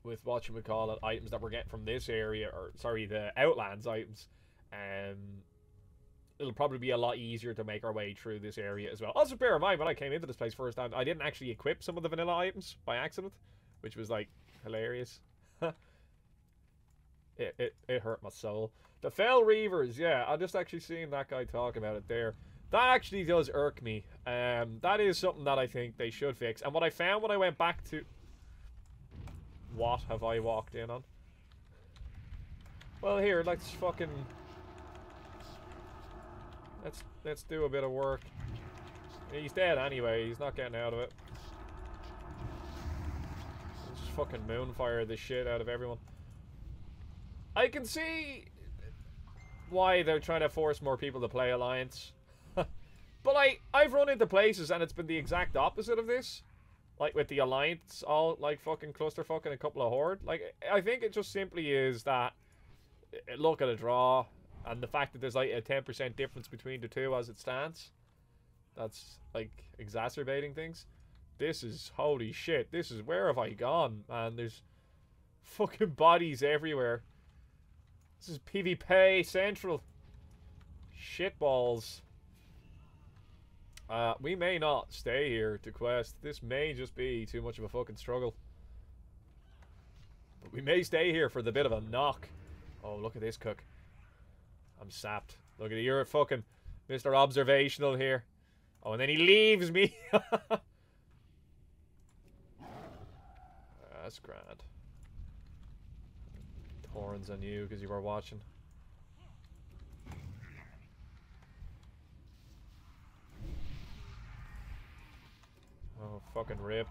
whatchamacallit, items that we're getting from this area, or sorry, the Outlands items, it'll probably be a lot easier to make our way through this area as well. Also, bear in mind, when I came into this place first time, I didn't actually equip some of the vanilla items by accident, which was, like, hilarious. It hurt my soul. The Fell Reavers, yeah, I just actually seen that guy talk about it there. That actually does irk me. That is something that I think they should fix. And what I found when I went back to... What have I walked in on? Well, here, let's fucking... Let's do a bit of work. He's dead anyway, he's not getting out of it. Let's just fucking moonfire the shit out of everyone. I can see why they're trying to force more people to play Alliance. But I've run into places and it's been the exact opposite of this. Like with the Alliance, all like fucking clusterfuck and a couple of Horde. Like, I think it just simply is that, look at a draw, and the fact that there's like a 10% difference between the two as it stands. That's like exacerbating things. This is, holy shit, this is, where have I gone, man? There's fucking bodies everywhere. This is PvP Central. Shitballs. We may not stay here to quest. This may just be too much of a fucking struggle. But we may stay here for the bit of a knock. Oh, look at this cook. I'm sapped. Look at it. You're fucking Mr. Observational here. Oh, and then he leaves me. That's grand. Horns on you because you were watching. Oh, fucking rip.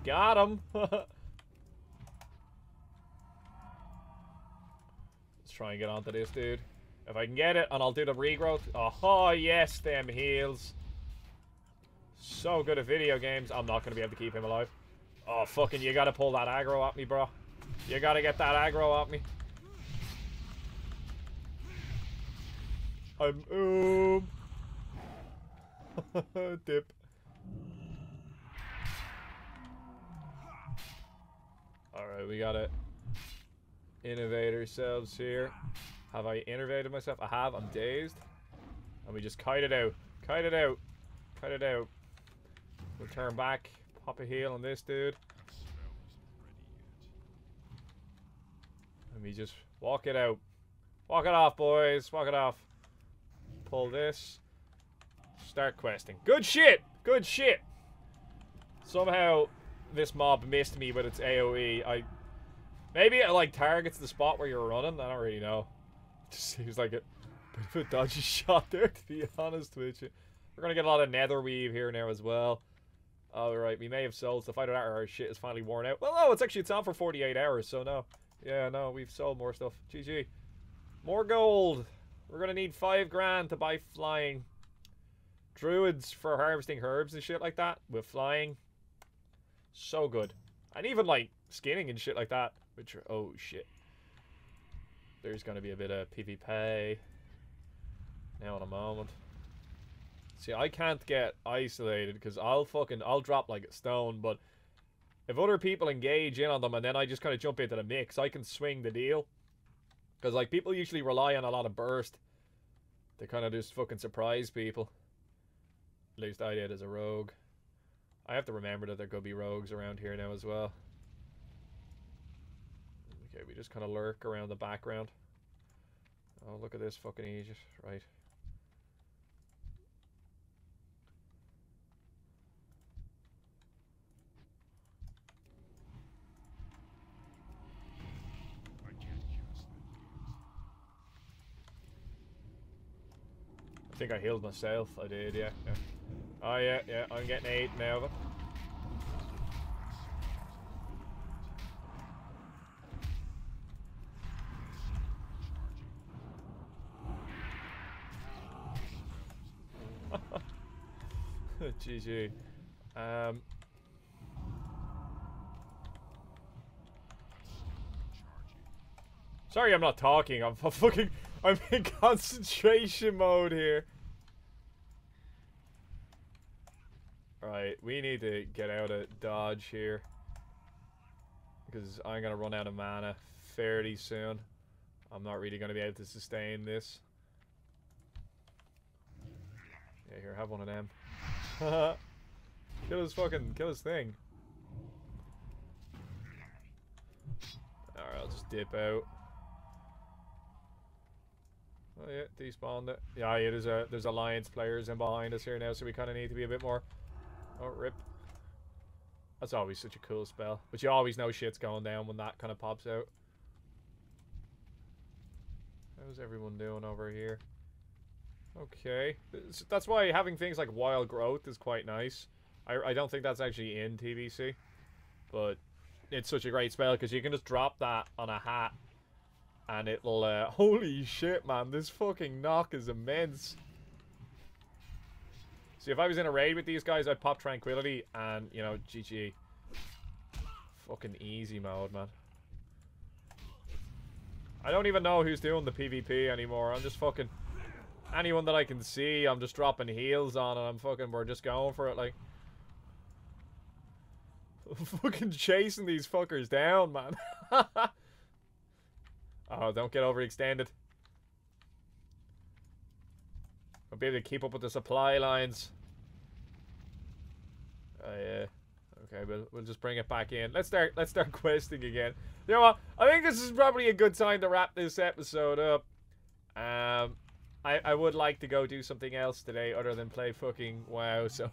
Got him. Let's try and get onto this dude. If I can get it, and I'll do the regrowth. Oh, yes, them heals. So good at video games. I'm not going to be able to keep him alive. Oh, fucking, you gotta pull that aggro at me, bro. You gotta get that aggro at me. I'm, dip. Alright, we gotta innovate ourselves here. Have I innovated myself? I have, I'm dazed. And we just kite it out. Kite it out. Kite it out. We'll turn back. Pop a heal on this dude. And we just walk it out. Walk it off, boys. Walk it off. pull this. Start questing. Good shit! Good shit! Somehow, this mob missed me with its AoE. Maybe it, like, targets the spot where you're running. I don't really know. It just seems like a bit of a dodgy shot there, to be honest with you. We're gonna get a lot of nether weave here now as well. Alright, we may have sold stuff. Either that or our shit is finally worn out. Well, no, it's on for 48 hours, so no. Yeah, no, we've sold more stuff. GG. More gold. We're gonna need 5 grand to buy flying. Druids for harvesting herbs and shit like that with flying. So good. And even like skinning and shit like that. Which are, oh shit. There's gonna be a bit of PvP now in a moment. See, I can't get isolated because I'll drop like a stone, but if other people engage in on them and then I just kind of jump into the mix, I can swing the deal. Because like people usually rely on a lot of burst to kind of just fucking surprise people. At least I did as a rogue. I have to remember that there could be rogues around here now as well. Okay, we just kind of lurk around the background. Oh, look at this fucking Aegis. Right. I think I healed myself. I did, yeah. Oh, yeah. I'm getting 8 now. GG. Sorry I'm not talking. I'm in concentration mode here. Right, we need to get out of dodge here. Because I'm going to run out of mana fairly soon. I'm not really going to be able to sustain this. Yeah, here, have one of them. Kill his thing. Alright, I'll just dip out. Oh yeah, despawned it. Yeah, there's alliance players in behind us here now, so we kind of need to be a bit more. Oh, rip. That's always such a cool spell, but you always know shit's going down when that kind of pops out. How's everyone doing over here? Okay, that's why having things like wild growth is quite nice. I don't think that's actually in TBC, but it's such a great spell because you can just drop that on a hat and it'll holy shit, man, this fucking knock is immense. See, if I was in a raid with these guys, I'd pop Tranquility and, you know, GG. Fucking easy mode, man. I don't even know who's doing the PvP anymore. I'm just fucking... anyone that I can see, I'm just dropping heals on and we're just going for it, like... fucking chasing these fuckers down, man. Oh, don't get overextended. I'll be able to keep up with the supply lines. Oh yeah. Okay, we'll just bring it back in. Let's start questing again. You know what? I think this is probably a good time to wrap this episode up. I would like to go do something else today other than play fucking WoW. So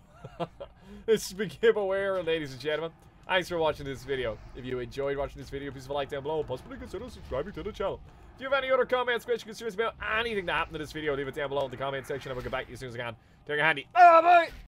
this has been Gibboeire, ladies and gentlemen. Thanks for watching this video. If you enjoyed watching this video, please leave a like down below. Possibly consider subscribing to the channel. If you have any other comments, questions, concerns about anything that happened in this video, leave it down below in the comment section. I will get back to you as soon as I can. Take a handy. Bye.